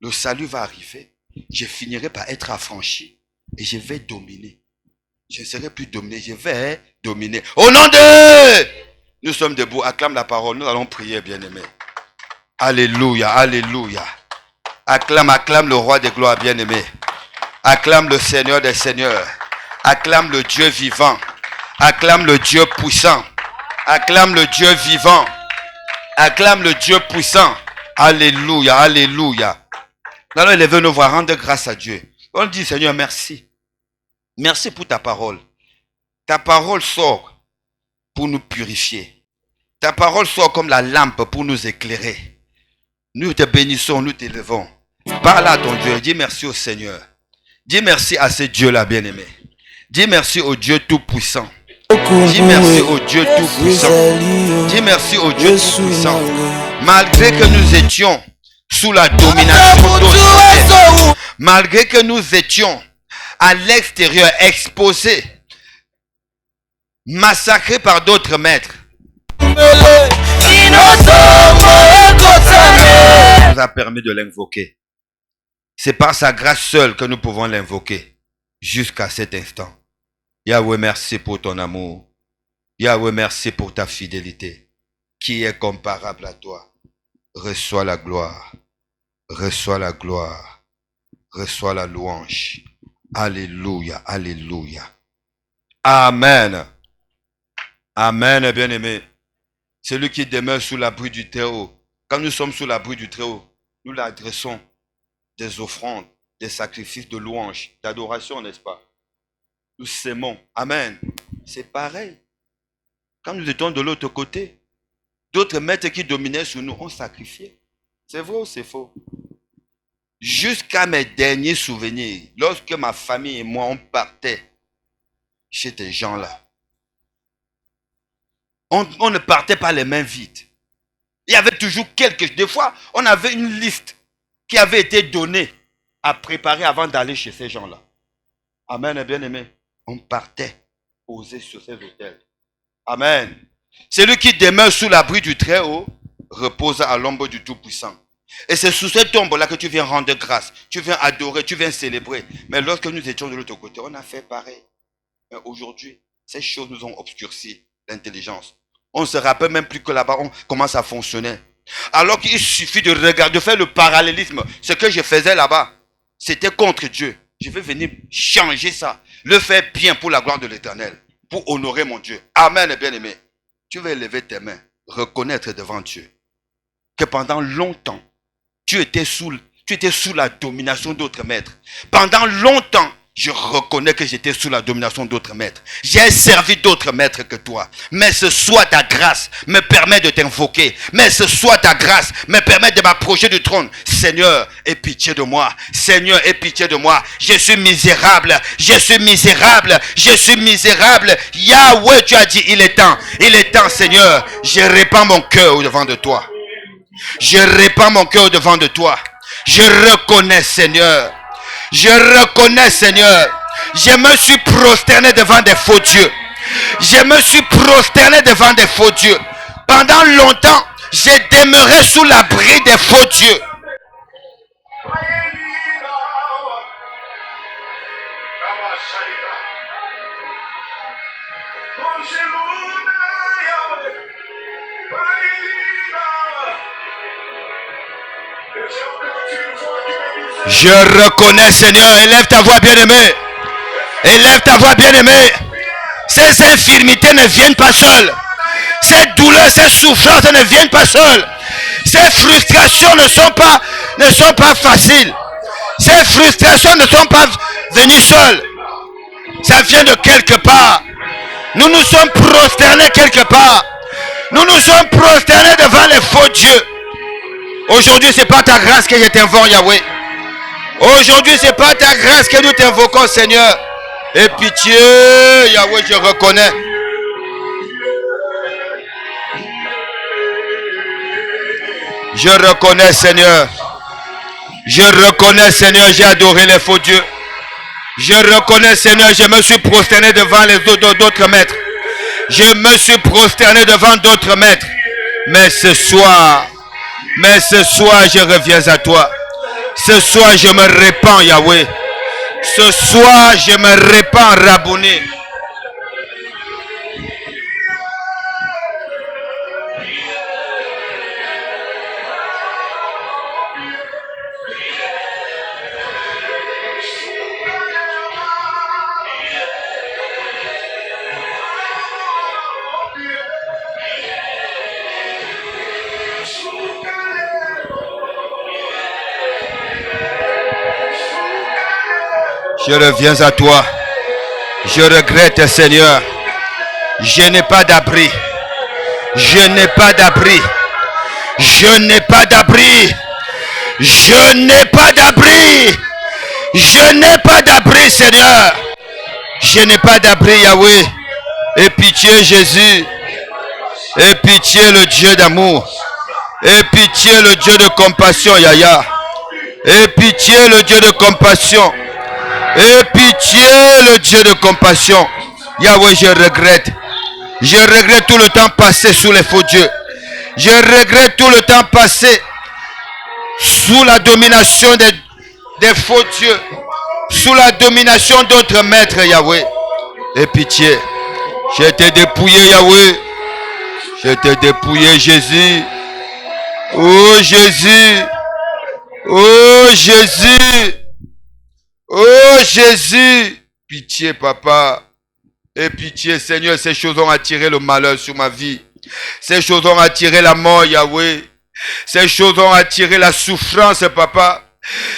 S1: le salut va arriver. Je finirai par être affranchi et je vais dominer. Je ne serai plus dominé, je vais dominer. Au nom de... Nous sommes debout, acclame la parole, nous allons prier, bien-aimé. Alléluia, alléluia. Acclame le roi des gloires, bien-aimé. Acclame le Seigneur des seigneurs. Acclame le Dieu vivant. Acclame le Dieu puissant. Acclame le Dieu vivant. Acclame le Dieu puissant. Alléluia, alléluia. Nous allons élever nos voix, rendre grâce à Dieu. On dit, Seigneur, merci. Merci pour ta parole. Ta parole sort pour nous purifier. Ta parole sort comme la lampe pour nous éclairer. Nous te bénissons, nous t'élevons. Parle à ton Dieu. Dis merci au Seigneur. Dis merci à ce Dieu-là, bien-aimé. Dis merci au Dieu Tout-Puissant. Dis merci au Dieu Tout-Puissant. Dis merci au Dieu Tout-Puissant. Malgré que nous étions sous la domination d'autres, malgré que nous étions à l'extérieur exposés, massacrés par d'autres maîtres, nous a permis de l'invoquer. C'est par sa grâce seule que nous pouvons l'invoquer jusqu'à cet instant. Yahweh, merci pour ton amour. Yahweh, merci pour ta fidélité. Qui est comparable à toi? Reçois la gloire. Reçois la gloire. Reçois la louange. Alléluia, alléluia. Amen. Amen, bien-aimé. Celui qui demeure sous l'abri du Très-Haut. Quand nous sommes sous l'abri du Très-Haut, nous l'adressons des offrandes, des sacrifices de louange, d'adoration, n'est-ce pas? Nous s'aimons. Amen. C'est pareil. Quand nous étions de l'autre côté, d'autres maîtres qui dominaient sur nous ont sacrifié. C'est vrai ou c'est faux? Jusqu'à mes derniers souvenirs, lorsque ma famille et moi, on partait chez ces gens-là, on ne partait pas les mains vides. Il y avait toujours des fois, on avait une liste qui avait été donnée à préparer avant d'aller chez ces gens-là. Amen, bien-aimé. On partait poser sur ces autels. Amen. Celui qui demeure sous l'abri du Très-Haut repose à l'ombre du Tout-Puissant. Et c'est sous cette ombre-là que tu viens rendre grâce, tu viens adorer, tu viens célébrer. Mais lorsque nous étions de l'autre côté, on a fait pareil. Mais aujourd'hui, ces choses nous ont obscurci l'intelligence. On ne se rappelle même plus que là-bas, comment ça fonctionnait. Alors qu'il suffit de regarder, de faire le parallélisme. Ce que je faisais là-bas, c'était contre Dieu. Je vais venir changer ça, le faire bien pour la gloire de l'Éternel, pour honorer mon Dieu. Amen, bien-aimé. Tu vas élever tes mains, reconnaître devant Dieu que pendant longtemps, tu étais sous la domination d'autres maîtres. Pendant longtemps, je reconnais que j'étais sous la domination d'autres maîtres. J'ai servi d'autres maîtres que toi. Mais ce soir, ta grâce me permet de t'invoquer. Mais ce soir, ta grâce me permet de m'approcher du trône. Seigneur, aie pitié de moi. Seigneur, aie pitié de moi. Je suis misérable. Je suis misérable. Je suis misérable. Yahweh, tu as dit, il est temps. Il est temps, Seigneur. Je répands mon cœur au-devant de toi. Je répands mon cœur au-devant de toi. Je reconnais, Seigneur. Je reconnais, Seigneur. Je me suis prosterné devant des faux dieux. Je me suis prosterné devant des faux dieux. Pendant longtemps, j'ai demeuré sous l'abri des faux dieux. Je reconnais, Seigneur. Élève ta voix, bien-aimé. Élève ta voix, bien-aimé. Ces infirmités ne viennent pas seules. Ces douleurs, ces souffrances ne viennent pas seules. Ces frustrations ne sont pas faciles. Ces frustrations ne sont pas venues seules. Ça vient de quelque part. Nous nous sommes prosternés quelque part. Nous nous sommes prosternés devant les faux dieux. Aujourd'hui, ce n'est pas ta grâce que je t'invoque, Yahweh. Aujourd'hui, ce n'est pas ta grâce que nous t'invoquons, Seigneur. Et pitié, Yahweh, je reconnais. Je reconnais, Seigneur. Je reconnais, Seigneur, j'ai adoré les faux dieux. Je reconnais, Seigneur, je me suis prosterné devant les d'autres maîtres. Je me suis prosterné devant d'autres maîtres. Mais ce soir, je reviens à toi. Ce soir, je me répands, Yahweh. Ce soir, je me répands, Rabouni. Je reviens à toi. Je regrette, Seigneur. Je n'ai pas d'abri. Je n'ai pas d'abri. Je n'ai pas d'abri. Je n'ai pas d'abri. Je n'ai pas d'abri, Seigneur. Je n'ai pas d'abri, Yahweh. Aie pitié, Jésus. Aie pitié, le Dieu d'amour. Aie pitié, le Dieu de compassion, Yahya. Aie pitié, le Dieu de compassion. Et pitié, le Dieu de compassion. Yahweh, je regrette. Je regrette tout le temps passé sous les faux dieux. Je regrette tout le temps passé sous la domination des faux dieux. Sous la domination d'autres maîtres, Yahweh. Et pitié. J'ai été dépouillé, Yahweh. Je t'ai dépouillé, Jésus. Oh Jésus. Oh Jésus. Oh Jésus. Pitié, papa. Et pitié, Seigneur, ces choses ont attiré le malheur sur ma vie. Ces choses ont attiré la mort, Yahweh. Ces choses ont attiré la souffrance, papa.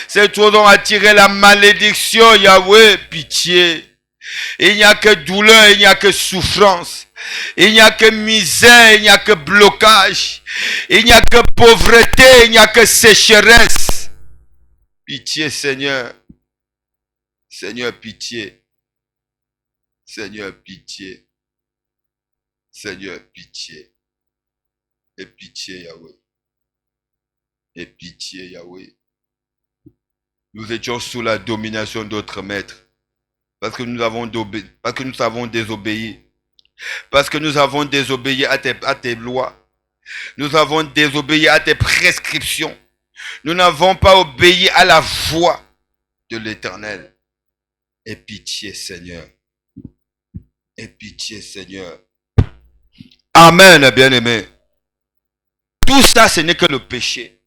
S1: Ces choses ont attiré la malédiction, Yahweh. Pitié. Il n'y a que douleur, il n'y a que souffrance. Il n'y a que misère, il n'y a que blocage. Il n'y a que pauvreté, il n'y a que sécheresse. Pitié, Seigneur. Seigneur, pitié. Seigneur, pitié. Seigneur, pitié. Et pitié, Yahweh. Et pitié, Yahweh. Nous étions sous la domination d'autres maîtres. Parce que nous avons désobéi. Parce que nous avons désobéi à tes lois. Nous avons désobéi à tes prescriptions. Nous n'avons pas obéi à la voix de l'Éternel. Aie pitié, Seigneur. Aie pitié, Seigneur. Amen, bien-aimé. Tout ça, ce n'est que le péché.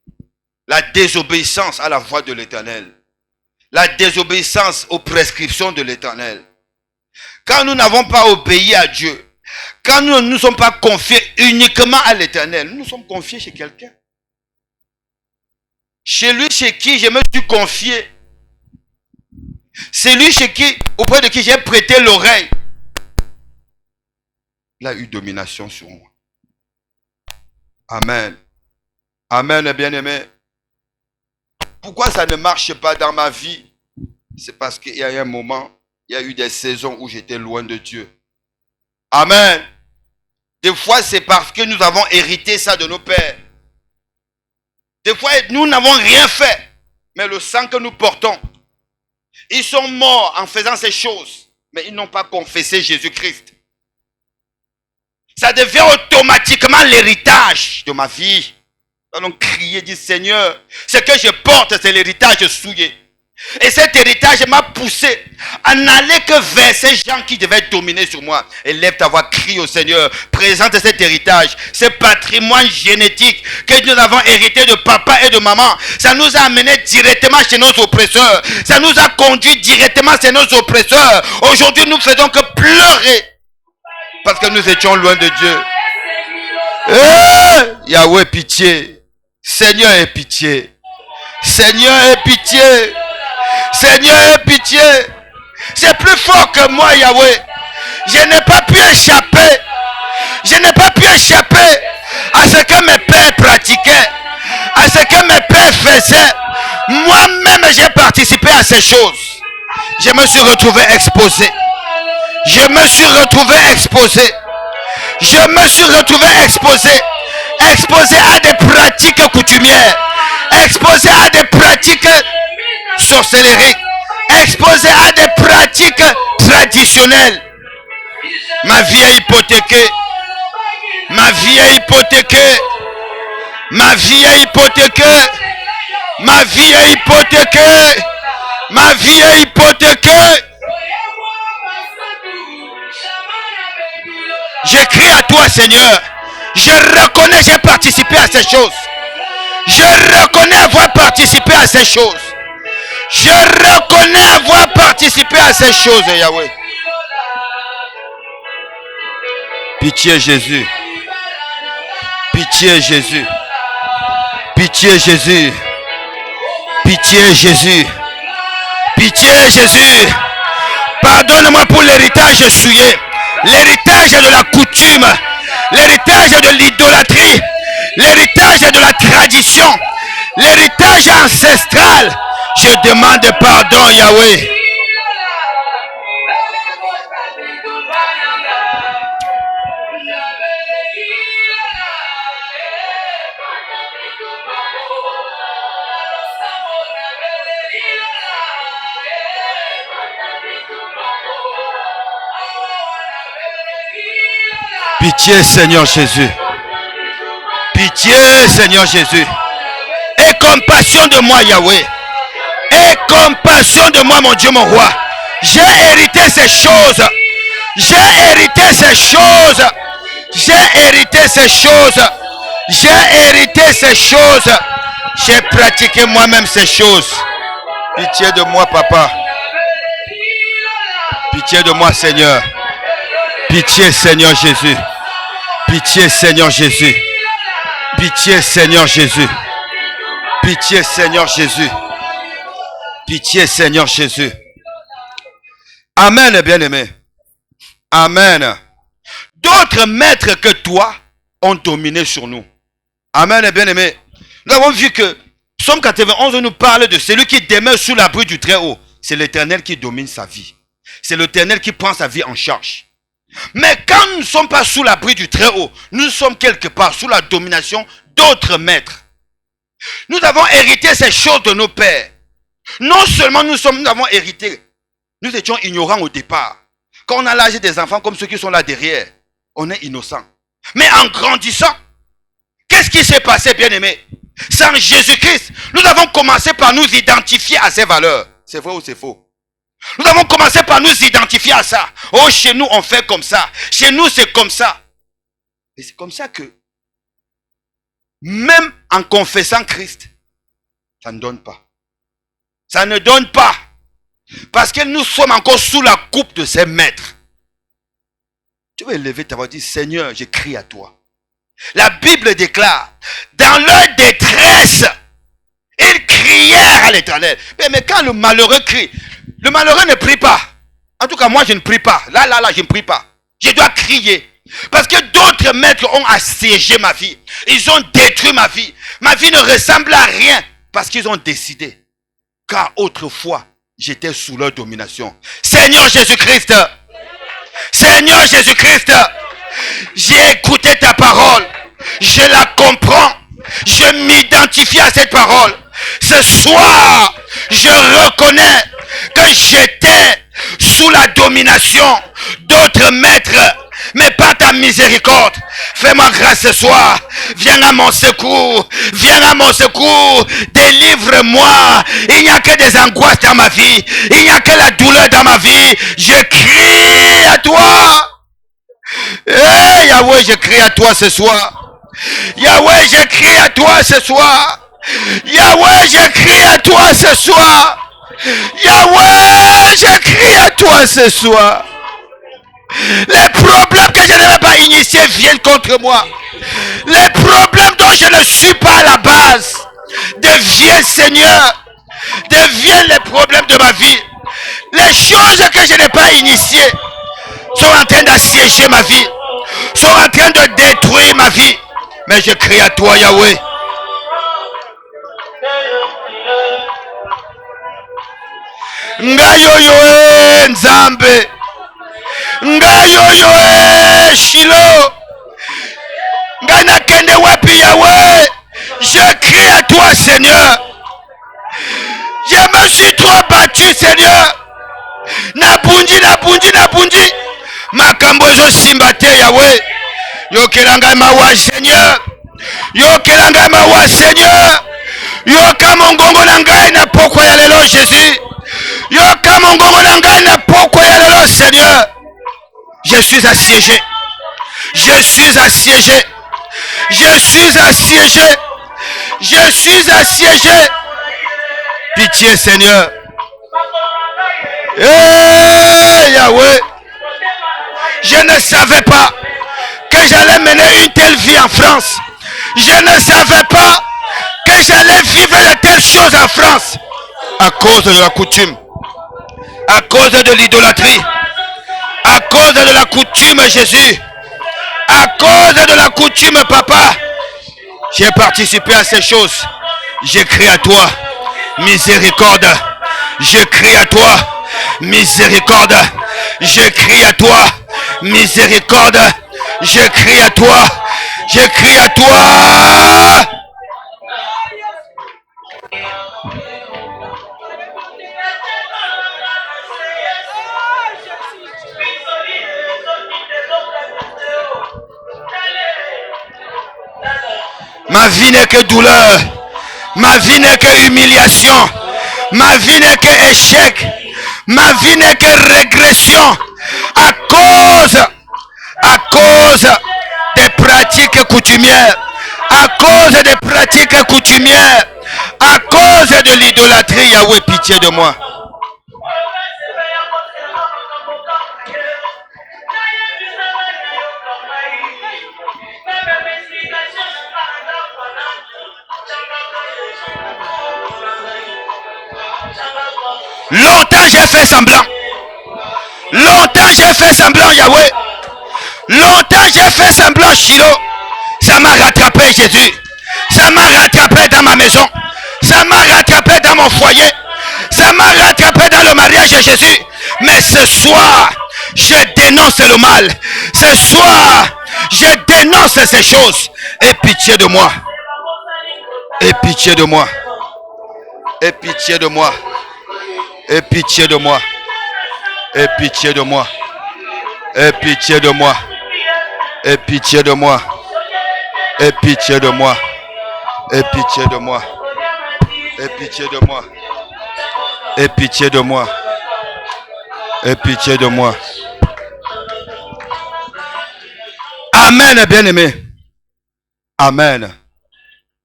S1: La désobéissance à la voix de l'Éternel. La désobéissance aux prescriptions de l'Éternel. Quand nous n'avons pas obéi à Dieu, quand nous ne nous sommes pas confiés uniquement à l'Éternel, nous nous sommes confiés chez quelqu'un. Chez lui, chez qui je me suis confié. C'est lui auprès de qui j'ai prêté l'oreille. Il a eu domination sur moi. Amen. Amen, bien-aimé. Pourquoi ça ne marche pas dans ma vie? C'est parce qu'il y a eu un moment, il y a eu des saisons où j'étais loin de Dieu. Amen. Des fois, c'est parce que nous avons hérité ça de nos pères. Des fois, nous n'avons rien fait. Mais le sang que nous portons, ils sont morts en faisant ces choses. Mais ils n'ont pas confessé Jésus-Christ. Ça devient automatiquement l'héritage de ma vie. Allons crier, dit Seigneur, ce que je porte, c'est l'héritage souillé. Et cet héritage m'a poussé à n'aller que vers ces gens qui devaient dominer sur moi. Élève ta voix, crie au Seigneur, présente cet héritage, ce patrimoine génétique que nous avons hérité de papa et de maman. Ça nous a amené directement chez nos oppresseurs. Ça nous a conduit directement chez nos oppresseurs. Aujourd'hui, nous faisons que pleurer parce que nous étions loin de Dieu. Yahweh, pitié. Seigneur, aie pitié. Seigneur, aie pitié. Seigneur, aie pitié. C'est plus fort que moi, Yahweh. Je n'ai pas pu échapper. Je n'ai pas pu échapper à ce que mes pères pratiquaient, à ce que mes pères faisaient. Moi-même, j'ai participé à ces choses. Je me suis retrouvé exposé. Je me suis retrouvé exposé. Je me suis retrouvé exposé. Exposé à des pratiques coutumières. Exposé à des pratiques sorcelleries. Exposé à des pratiques traditionnelles. Ma vie est hypothéquée. Ma vie est hypothéquée. Ma vie est hypothéquée. Ma vie est hypothéquée. Ma vie est hypothéquée. Je crie à toi, Seigneur. Je reconnais, j'ai participé à ces choses. Je reconnais avoir participé à ces choses. Je reconnais avoir participé à ces choses, Yahweh. Pitié, Jésus. Pitié, Jésus. Pitié, Jésus. Pitié, Jésus. Pitié, Jésus. Pardonne-moi pour l'héritage souillé. L'héritage de la coutume. L'héritage de l'idolâtrie. L'héritage de la tradition. L'héritage ancestral. Je demande pardon, Yahweh. Pitié, Seigneur Jésus. Pitié, Seigneur Jésus. Aie compassion de moi, Yahweh. Aie compassion de moi, mon Dieu, mon roi. J'ai hérité ces choses. J'ai hérité ces choses. J'ai hérité ces choses. J'ai hérité ces choses. J'ai pratiqué moi-même ces choses. Pitié de moi, papa. Pitié de moi, Seigneur. Pitié, Seigneur Jésus. Pitié, Seigneur Jésus. Pitié, Seigneur Jésus. Pitié, Seigneur Jésus. Pitié, Seigneur Jésus. Amen, bien-aimé. Amen. D'autres maîtres que toi ont dominé sur nous. Amen, bien-aimé. Nous avons vu que Psaume 91 nous parle de celui qui demeure sous l'abri du Très-Haut. C'est l'Éternel qui domine sa vie. C'est l'Éternel qui prend sa vie en charge. Mais quand nous ne sommes pas sous l'abri du Très-Haut, nous sommes quelque part sous la domination d'autres maîtres. Nous avons hérité ces choses de nos pères. Non seulement nous avons hérité, nous étions ignorants au départ. Quand on a l'âge des enfants comme ceux qui sont là derrière, on est innocent. Mais en grandissant, qu'est-ce qui s'est passé, bien-aimé? Sans Jésus-Christ, nous avons commencé par nous identifier à ses valeurs. C'est vrai ou c'est faux? Nous avons commencé par nous identifier à ça. Oh, chez nous, on fait comme ça. Chez nous, c'est comme ça. Et c'est comme ça que, même en confessant Christ, ça ne donne pas. Ça ne donne pas. Parce que nous sommes encore sous la coupe de ces maîtres. Tu veux élever ta voix et dire, Seigneur, je crie à toi. La Bible déclare, dans leur détresse, ils crièrent à l'Éternel. Mais quand le malheureux crie, le malheureux ne prie pas. En tout cas, moi, je ne prie pas. Là, je ne prie pas. Je dois crier. Parce que d'autres maîtres ont assiégé ma vie. Ils ont détruit ma vie. Ma vie ne ressemble à rien. Parce qu'ils ont décidé. Car autrefois, j'étais sous leur domination. Seigneur Jésus-Christ. Seigneur Jésus-Christ. J'ai écouté ta parole. Je la comprends. Je m'identifie à cette parole. Ce soir, je reconnais que j'étais sous la domination d'autres maîtres, mais pas ta miséricorde. Fais-moi grâce ce soir. Viens à mon secours. Viens à mon secours. Délivre-moi. Il n'y a que des angoisses dans ma vie. Il n'y a que la douleur dans ma vie. Je crie à toi. Hey, Yahweh, je crie à toi ce soir. Yahweh, je crie à toi ce soir. Yahweh, je crie à toi ce soir. Yahweh, je crie à toi ce soir. Les problèmes que je n'avais pas initiés viennent contre moi. Les problèmes dont je ne suis pas à la base deviennent, Seigneur, deviennent les problèmes de ma vie. Les choses que je n'ai pas initiées sont en train d'assiéger ma vie, sont en train de détruire ma vie. Mais je crie à toi, Yahweh. Ngayoyoe Nzambe. Ngayoyoe Shilo. Ngana kende wapi Yahweh. Je crie à toi, Seigneur. Je me suis trop battu, Seigneur. Nabundi. Makambozo simbate Yahweh. Yokelanga mawa, Seigneur. Yokelanga mawa, Seigneur. Yoka mongongo nangai na poko ya lelo, Jésus. Yoka mongongo nangai na poko ya lelo, Seigneur. Je suis assiégé. Je suis assiégé. Je suis assiégé. Je suis assiégé. Pitié, Seigneur. Hey, Yahweh. Je ne savais pas que j'allais mener une telle vie en France. Je ne savais pas que j'allais vivre de telles choses en France. À cause de la coutume. À cause de l'idolâtrie. À cause de la coutume, Jésus. À cause de la coutume, Papa. J'ai participé à ces choses. Je crie à toi. Miséricorde. Je crie à toi. Miséricorde. Je crie à toi. Miséricorde. Je crie à toi. Je crie à toi. Ma vie n'est que douleur. Ma vie n'est que humiliation. Ma vie n'est que échec. Ma vie n'est que régression. À cause pratiques coutumières, à cause des pratiques coutumières, à cause de l'idolâtrie, Yahweh, pitié de moi. Longtemps j'ai fait semblant. Longtemps j'ai fait semblant, Yahweh. Longtemps j'ai fait semblant, Shiloh. Ça m'a rattrapé, Jésus. Ça m'a rattrapé dans ma maison. Ça m'a rattrapé dans mon foyer. Ça m'a rattrapé dans le mariage de Jésus. Mais ce soir, je dénonce le mal. Ce soir, je dénonce ces choses. Aie pitié de moi. Aie pitié de moi. Aie pitié de moi. Aie pitié de moi. Aie pitié de moi. Aie pitié de moi. Aie pitié de moi. Aie pitié de moi. Aie pitié de moi. Aie pitié de moi. Aie pitié de moi. Aie pitié de moi. Amen, bien-aimé. Amen.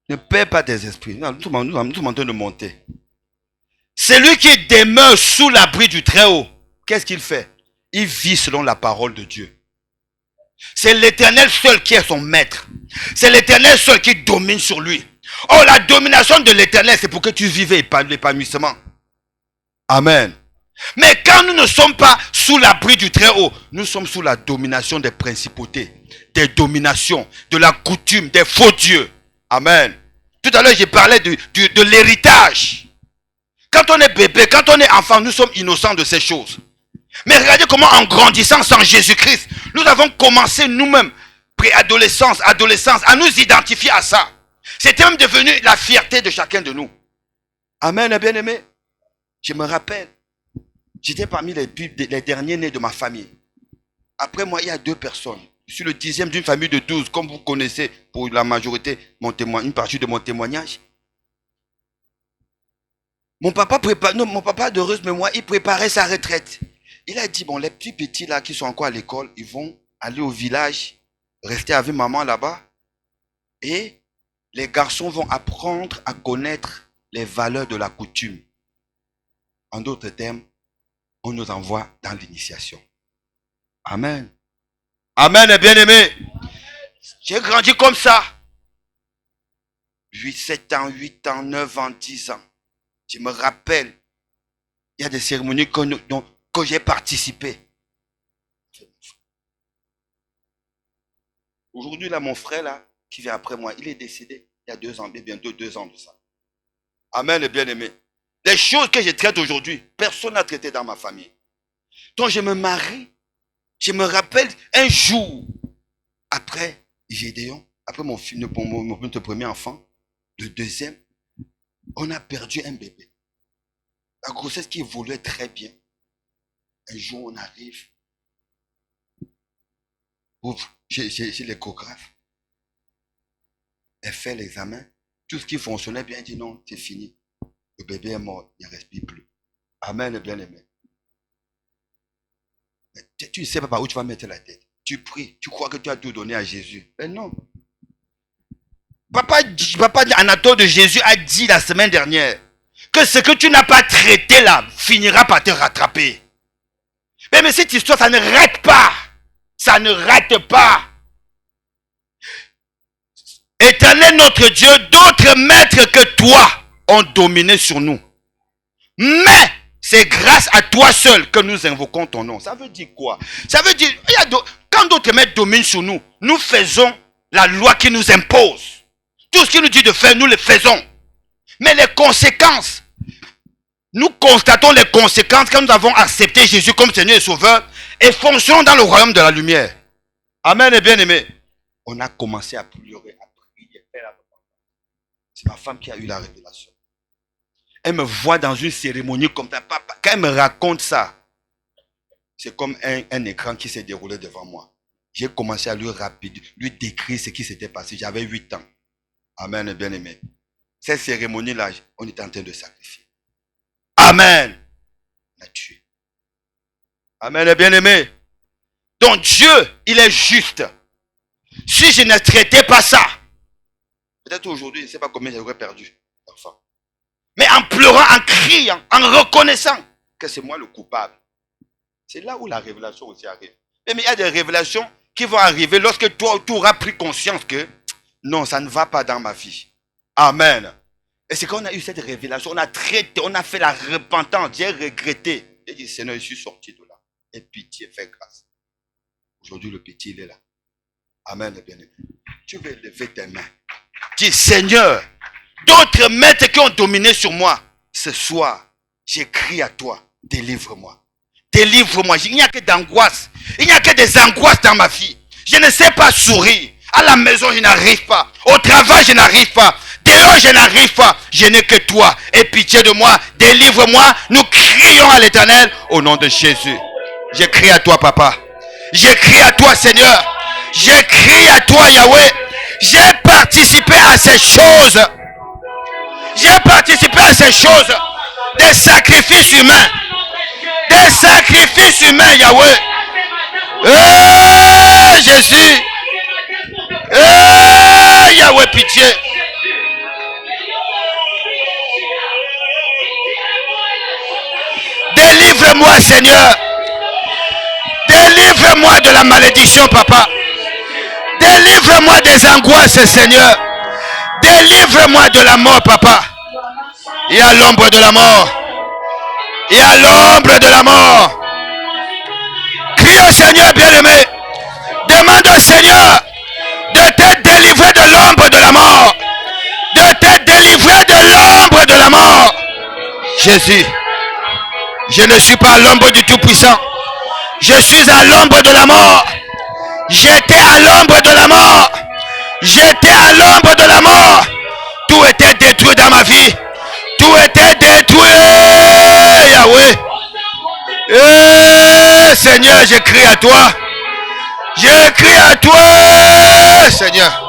S1: Ne perds pas tes esprits. Nous sommes en train de monter. Celui qui demeure sous l'abri du Très-Haut, qu'est-ce qu'il fait? Il vit selon la parole de Dieu. C'est l'Éternel seul qui est son maître. C'est l'Éternel seul qui domine sur lui. Oh, la domination de l'Éternel, c'est pour que tu vives l'épanouissement. Amen. Mais quand nous ne sommes pas sous l'abri du Très-Haut, nous sommes sous la domination des principautés, des dominations, de la coutume, des faux dieux. Amen. Tout à l'heure, j'ai parlé de l'héritage. Quand on est bébé, quand on est enfant, nous sommes innocents de ces choses. Mais regardez comment en grandissant sans Jésus-Christ, nous avons commencé nous-mêmes, préadolescence, adolescence, à nous identifier à ça. C'était même devenu la fierté de chacun de nous. Amen, bien-aimé. Je me rappelle, j'étais parmi les derniers nés de ma famille. Après moi, il y a 2 personnes. Je suis le 10e d'une famille de 12, comme vous connaissez pour la majorité, une partie de mon témoignage. Mon papa d'heureuse mémoire, il préparait sa retraite. Il a dit, bon, les petits là qui sont encore à l'école, ils vont aller au village, rester avec maman là-bas. Et les garçons vont apprendre à connaître les valeurs de la coutume. En d'autres termes, on nous envoie dans l'initiation. Amen. Amen, bien-aimé. J'ai grandi comme ça. 7 ans, 8 ans, 9 ans, 10 ans. Je me rappelle, il y a des cérémonies que j'ai participé. Aujourd'hui, là, mon frère, là, qui vient après moi, il est décédé il y a 2 ans, bientôt 2 ans de ça. Amen, bien-aimé. Les choses que je traite aujourd'hui, personne n'a traité dans ma famille. Donc, je me marie. Je me rappelle un jour, après Gédéon, après mon premier enfant, le deuxième, on a perdu un bébé. La grossesse qui évoluait très bien. Un jour, on arrive. Ouvre, j'ai l'échographe. Elle fait l'examen. Tout ce qui fonctionnait bien, elle dit non, c'est fini. Le bébé est mort, il ne respire plus. Amen, bien-aimé. Tu ne sais pas par où tu vas mettre la tête. Tu pries, tu crois que tu as tout donné à Jésus. Mais non. Papa Anatole de Jésus a dit la semaine dernière que ce que tu n'as pas traité là finira par te rattraper. Mais cette histoire, ça ne rate pas. Ça ne rate pas. Éternel notre Dieu, d'autres maîtres que toi ont dominé sur nous. Mais c'est grâce à toi seul que nous invoquons ton nom. Ça veut dire quoi? Ça veut dire, quand d'autres maîtres dominent sur nous, nous faisons la loi qui nous impose. Tout ce qu'il nous dit de faire, nous le faisons. Mais les conséquences, nous constatons les conséquences quand nous avons accepté Jésus comme Seigneur et Sauveur et fonctionnons dans le royaume de la lumière. Amen et bien-aimé. On a commencé à pleurer, à prier, faire la demande. C'est ma femme qui a eu la révélation. Elle me voit dans une cérémonie comme ça. Quand elle me raconte ça, c'est comme un écran qui s'est déroulé devant moi. J'ai commencé à lui décrire ce qui s'était passé. J'avais 8 ans. Amen, bien-aimé. Cette cérémonie-là, on est en train de sacrifier. Amen. On a tué. Amen, bien-aimé. Donc Dieu, il est juste. Si je ne traitais pas ça, peut-être aujourd'hui, je ne sais pas combien j'aurais perdu d'enfants. Mais en pleurant, en criant, en reconnaissant que c'est moi le coupable. C'est là où la révélation aussi arrive. Mais il y a des révélations qui vont arriver lorsque toi, tu auras pris conscience que non, ça ne va pas dans ma vie. Amen. Et c'est quand on a eu cette révélation, on a traité, on a fait la repentance, j'ai regretté. J'ai dit, Seigneur, je suis sorti de là. Et pitié, fais grâce. Aujourd'hui, le petit, il est là. Amen, bien-aimé. Tu veux lever tes mains. Dis, Seigneur, d'autres maîtres qui ont dominé sur moi, ce soir, j'écris à toi, délivre-moi. Délivre-moi. Il n'y a que d'angoisse. Il n'y a que des angoisses dans ma vie. Je ne sais pas sourire. À la maison, je n'arrive pas. Au travail, je n'arrive pas. Dehors, je n'arrive pas. Je n'ai que toi. Aie pitié de moi. Délivre-moi. Nous crions à l'Éternel au nom de Jésus. J'écris à toi, papa. J'écris à toi, Seigneur. J'écris à toi, Yahweh. J'ai participé à ces choses. J'ai participé à ces choses. Des sacrifices humains. Des sacrifices humains, Yahweh. Jésus. Yahweh, pitié. Délivre-moi, Seigneur. Délivre-moi de la malédiction, papa. Délivre-moi des angoisses, Seigneur. Délivre-moi de la mort, papa. Et à l'ombre de la mort. Et à l'ombre de la mort. Crie au Seigneur bien-aimé. Demande au Seigneur de te délivrer de l'ombre de la mort. De te délivrer de l'ombre de la mort. Jésus, je ne suis pas à l'ombre du Tout-Puissant. Je suis à l'ombre de la mort. J'étais à l'ombre de la mort. J'étais à l'ombre de la mort. Tout était détruit dans ma vie. Tout était détruit. Yahweh. Seigneur, je crie à toi. Je crie à toi, Seigneur.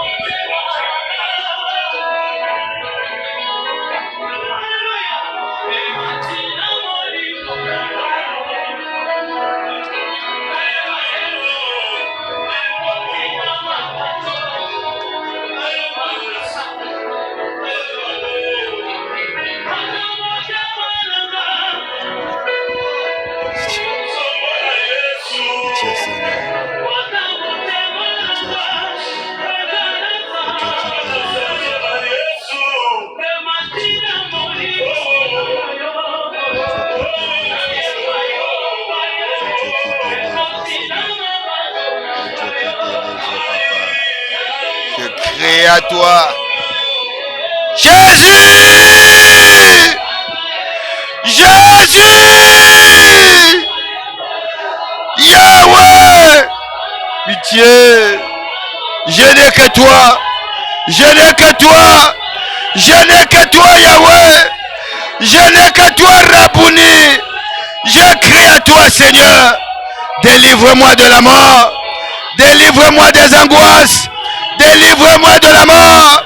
S1: À toi, Jésus, Jésus, Yahweh, pitié, je n'ai que toi, je n'ai que toi, je n'ai que toi, Yahweh, je n'ai que toi, Rabouni, je crie à toi, Seigneur, délivre-moi de la mort, délivre-moi des angoisses. Délivre-moi de la mort.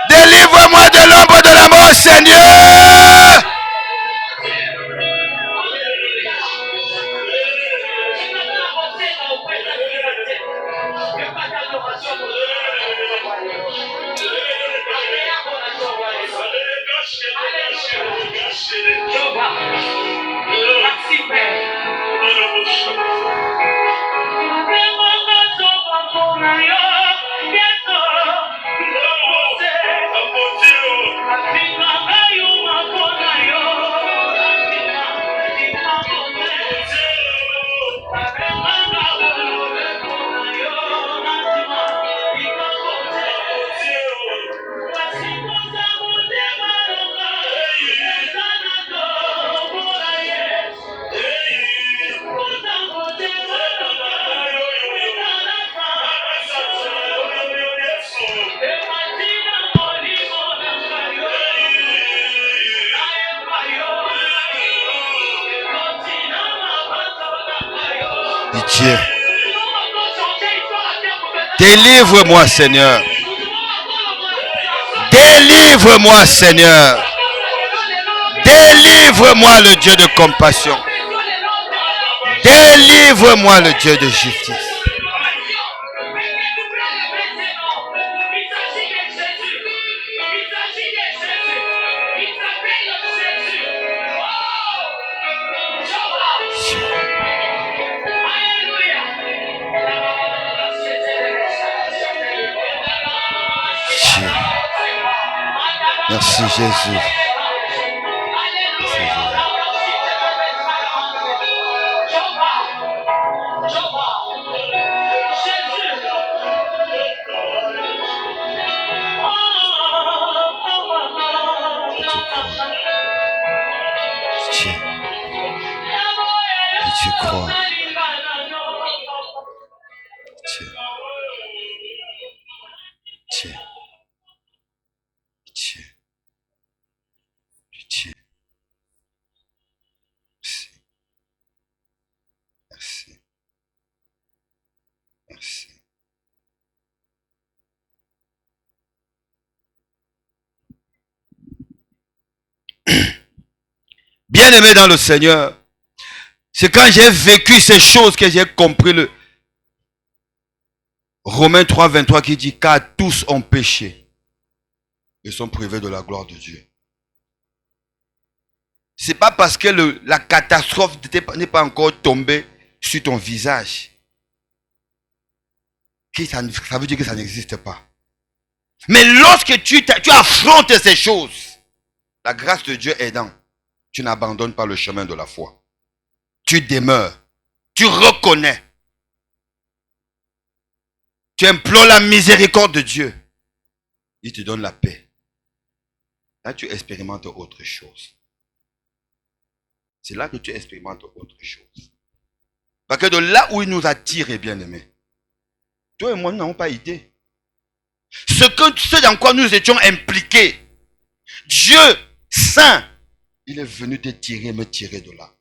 S1: Délivre-moi de l'ombre de la mort, Seigneur. Délivre-moi, Seigneur. Délivre-moi, Seigneur. Délivre-moi, le Dieu de compassion. Délivre-moi, le Dieu de justice. Merci Jésus. Tu crois. Merci. Merci. Bien-aimé dans le Seigneur, c'est quand j'ai vécu ces choses que j'ai compris le Romains 3, 23 qui dit car tous ont péché et sont privés de la gloire de Dieu. C'est pas parce que la catastrophe n'est pas encore tombée sur ton visage que ça veut dire que ça n'existe pas. Mais lorsque tu affrontes ces choses, la grâce de Dieu aidant, tu n'abandonnes pas le chemin de la foi. Tu demeures, tu reconnais, tu implores la miséricorde de Dieu. Il te donne la paix. Là, tu expérimentes autre chose. C'est là que tu expérimentes autre chose. Parce que de là où il nous a tirés, bien-aimés, toi et moi, nous n'avons pas idée. Ce dans quoi nous étions impliqués, Dieu saint, il est venu te tirer, me tirer de là.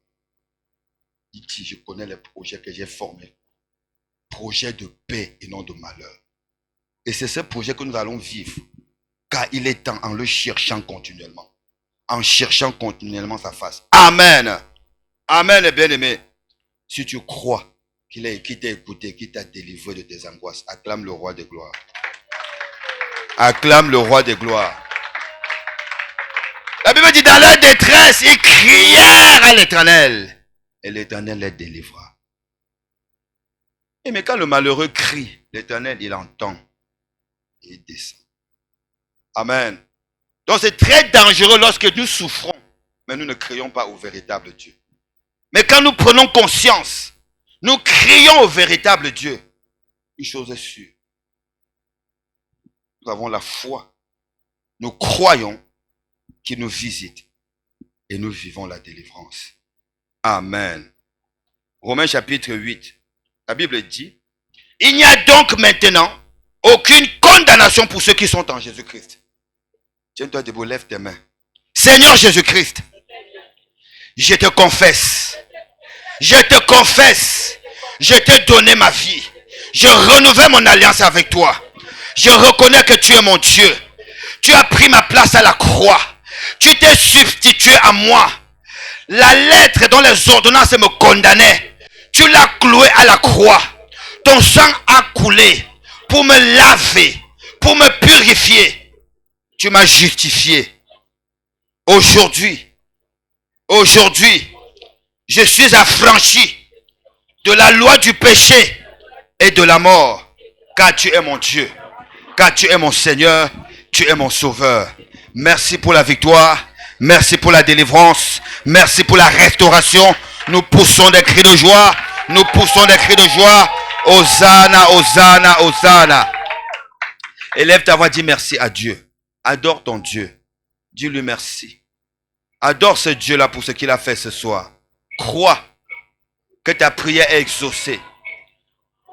S1: Il dit, je connais les projets que j'ai formés. Projets de paix et non de malheur. Et c'est ce projet que nous allons vivre. Car il est temps en le cherchant continuellement. En cherchant continuellement sa face. Amen. Amen, bien-aimé. Si tu crois qu'il t'a écouté, qu'il t'a délivré de tes angoisses, acclame le roi des gloires. Acclame le roi des gloires. La Bible dit, dans leur détresse, ils crièrent à l'Éternel. Et l'Éternel les délivra. Mais quand le malheureux crie, l'Éternel, il entend. Et il descend. Amen. Donc c'est très dangereux lorsque nous souffrons, mais nous ne crions pas au véritable Dieu. Mais quand nous prenons conscience, nous crions au véritable Dieu. Une chose est sûre. Nous avons la foi. Nous croyons qu'il nous visite. Et nous vivons la délivrance. Amen. Romains chapitre 8. La Bible dit, il n'y a donc maintenant aucune condamnation pour ceux qui sont en Jésus-Christ. Tiens-toi debout, lève tes mains. Seigneur Jésus-Christ, je te confesse. Je te confesse. Je t'ai donné ma vie. Je renouvelle mon alliance avec toi. Je reconnais que tu es mon Dieu. Tu as pris ma place à la croix. Tu t'es substitué à moi. La lettre dont les ordonnances me condamnaient, tu l'as cloué à la croix. Ton sang a coulé pour me laver, pour me purifier. Tu m'as justifié. Aujourd'hui, je suis affranchi de la loi du péché et de la mort. Car tu es mon Dieu, car tu es mon Seigneur, tu es mon Sauveur. Merci pour la victoire, merci pour la délivrance, merci pour la restauration. Nous poussons des cris de joie, nous poussons des cris de joie. Hosanna, Hosanna, Hosanna. Élève ta voix, dis merci à Dieu. Adore ton Dieu. Dis-lui merci. Adore ce Dieu-là pour ce qu'il a fait ce soir. Crois que ta prière est exaucée.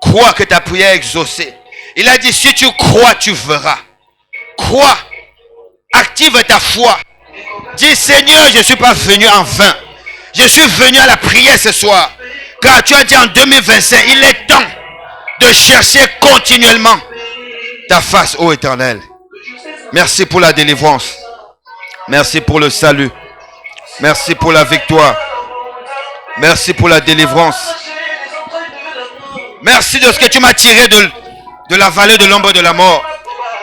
S1: Crois que ta prière est exaucée. Il a dit, si tu crois, tu verras. Crois. Active ta foi. Dis, Seigneur, je ne suis pas venu en vain. Je suis venu à la prière ce soir. Car tu as dit en 2025, il est temps de chercher continuellement ta face, ô Éternel. Merci pour la délivrance. Merci pour le salut. Merci pour la victoire. Merci pour la délivrance. Merci de ce que tu m'as tiré de la vallée de l'ombre de la mort.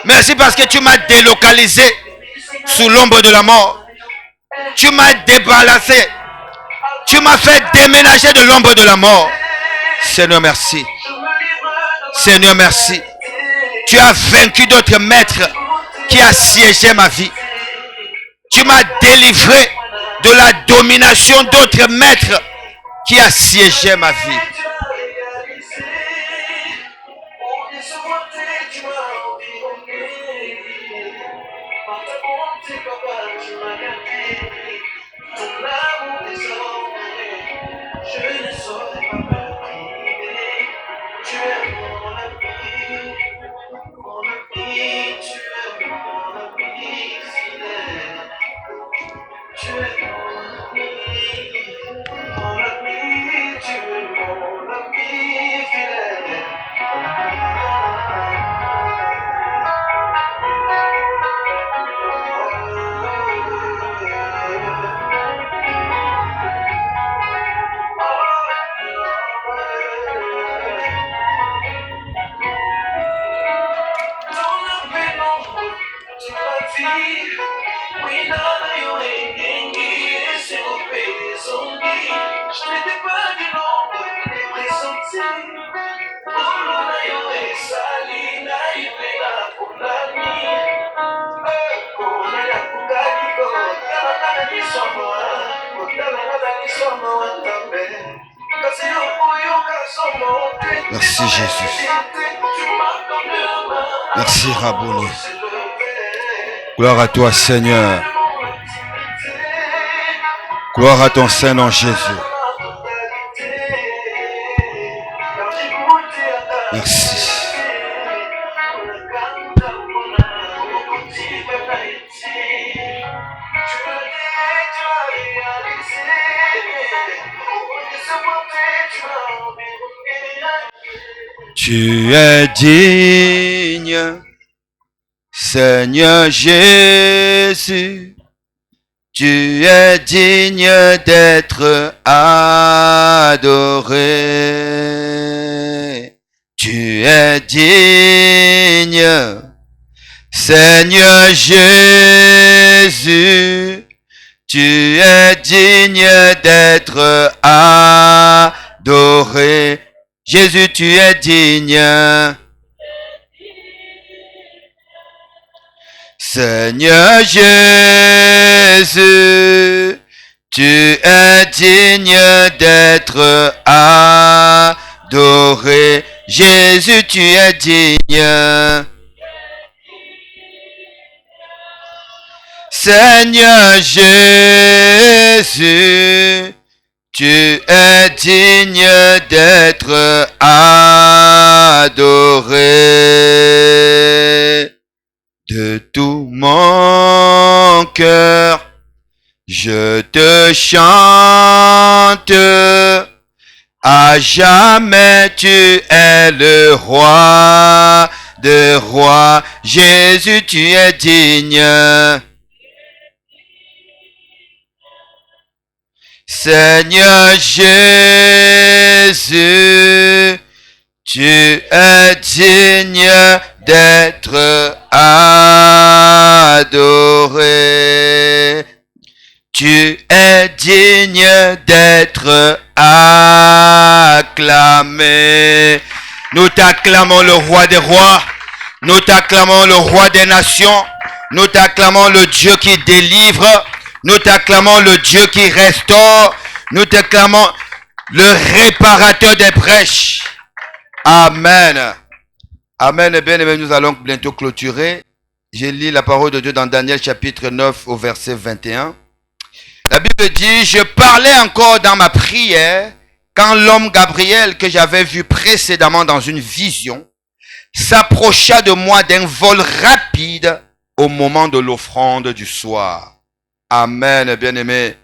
S1: Merci parce que tu m'as délocalisé sous l'ombre de la mort. Tu m'as débarrassé. Tu m'as fait déménager de l'ombre de la mort. Seigneur, merci. Seigneur, merci. Tu as vaincu d'autres maîtres qui assiégeaient ma vie. Tu m'as délivré de la domination d'autres maîtres qui assiégeaient ma vie. Merci Jésus. Merci Rabouni. Gloire à toi Seigneur. Gloire à ton Saint-Nom Jésus. Merci. Tu es digne, Seigneur Jésus. Tu es digne d'être adoré. Tu es digne, Seigneur Jésus. Tu es digne d'être adoré. Jésus, tu es digne. Seigneur Jésus, tu es digne d'être adoré. Jésus, tu es digne. Seigneur Jésus, tu es digne d'être adoré. De tout mon cœur, je te chante. À jamais tu es le roi de rois. Jésus, tu es digne. Seigneur Jésus, tu es digne d'être adoré. Tu es digne d'être acclamé. Nous t'acclamons le roi des rois. Nous t'acclamons le roi des nations. Nous t'acclamons le Dieu qui délivre. Nous t'acclamons le Dieu qui restaure. Nous t'acclamons le réparateur des brèches. Amen. Amen. Et bien aimé, nous allons bientôt clôturer. Je lis la parole de Dieu dans Daniel chapitre 9 au verset 21. La Bible dit, je parlais encore dans ma prière quand l'homme Gabriel que j'avais vu précédemment dans une vision s'approcha de moi d'un vol rapide au moment de l'offrande du soir. Amen, bien-aimé.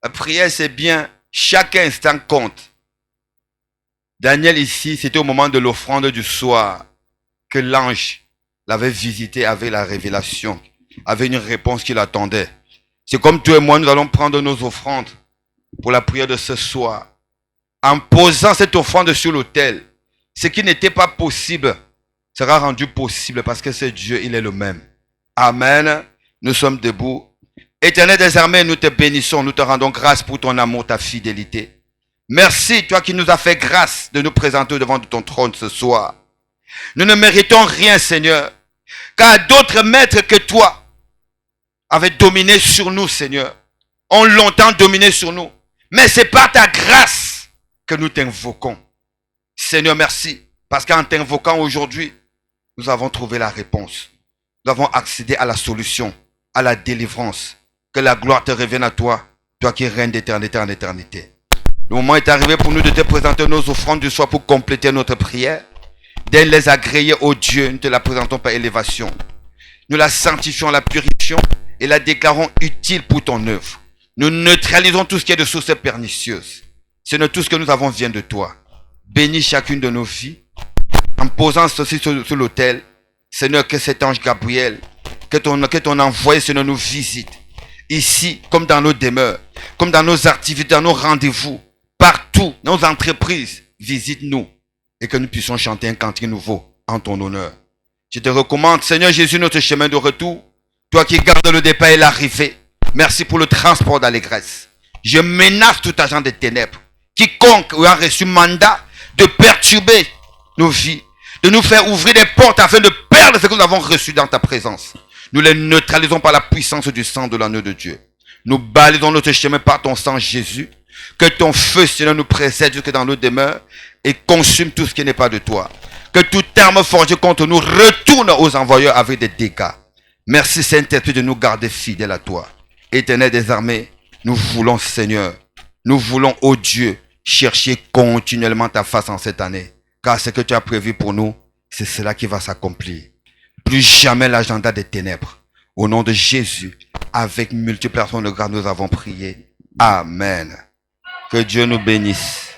S1: La prière, c'est bien. Chaque instant compte. Daniel ici, c'était au moment de l'offrande du soir que l'ange l'avait visité avec la révélation, avec une réponse qu'il attendait. C'est comme toi et moi, nous allons prendre nos offrandes pour la prière de ce soir. En posant cette offrande sur l'autel, ce qui n'était pas possible sera rendu possible parce que c'est Dieu, il est le même. Amen. Nous sommes debout. Éternel des armées, nous te bénissons, nous te rendons grâce pour ton amour, ta fidélité. Merci, toi qui nous as fait grâce de nous présenter devant ton trône ce soir. Nous ne méritons rien, Seigneur, car d'autres maîtres que toi avaient dominé sur nous, Seigneur, ont longtemps dominé sur nous. Mais c'est par ta grâce que nous t'invoquons. Seigneur, merci. Parce qu'en t'invoquant aujourd'hui, nous avons trouvé la réponse. Nous avons accédé à la solution, à la délivrance. Que la gloire te revienne à toi, toi qui règnes d'éternité en éternité. Le moment est arrivé pour nous de te présenter nos offrandes du soir pour compléter notre prière. Dès les agréer, ô Dieu, nous te la présentons par élévation. Nous la sanctifions, la purifions et la déclarons utile pour ton œuvre. Nous neutralisons tout ce qui est de source pernicieuse. Seigneur, tout ce que nous avons vient de toi. Bénis chacune de nos vies. En posant ceci sur l'autel, Seigneur, que cet ange Gabriel, que ton envoyé, Seigneur, nous visite. Ici, comme dans nos demeures, comme dans nos activités, dans nos rendez-vous, partout, dans nos entreprises, visite-nous et que nous puissions chanter un cantique nouveau en ton honneur. Je te recommande, Seigneur Jésus, notre chemin de retour, toi qui gardes le départ et l'arrivée. Merci pour le transport d'allégresse. Je menace tout agent des ténèbres, quiconque aura reçu mandat de perturber nos vies, de nous faire ouvrir des portes afin de perdre ce que nous avons reçu dans ta présence. Nous les neutralisons par la puissance du sang de l'agneau de Dieu. Nous balisons notre chemin par ton sang, Jésus. Que ton feu, Seigneur, nous précède jusque dans nos demeures et consume tout ce qui n'est pas de toi. Que toute arme forgée contre nous retourne aux envoyeurs avec des dégâts. Merci, Saint-Esprit, de nous garder fidèles à toi. Éternel des armées, nous voulons, Seigneur, nous voulons, ô Dieu, chercher continuellement ta face en cette année. Car ce que tu as prévu pour nous, c'est cela qui va s'accomplir. Plus jamais l'agenda des ténèbres. Au nom de Jésus, avec multiples actions de grâce, nous avons prié. Amen. Que Dieu nous bénisse.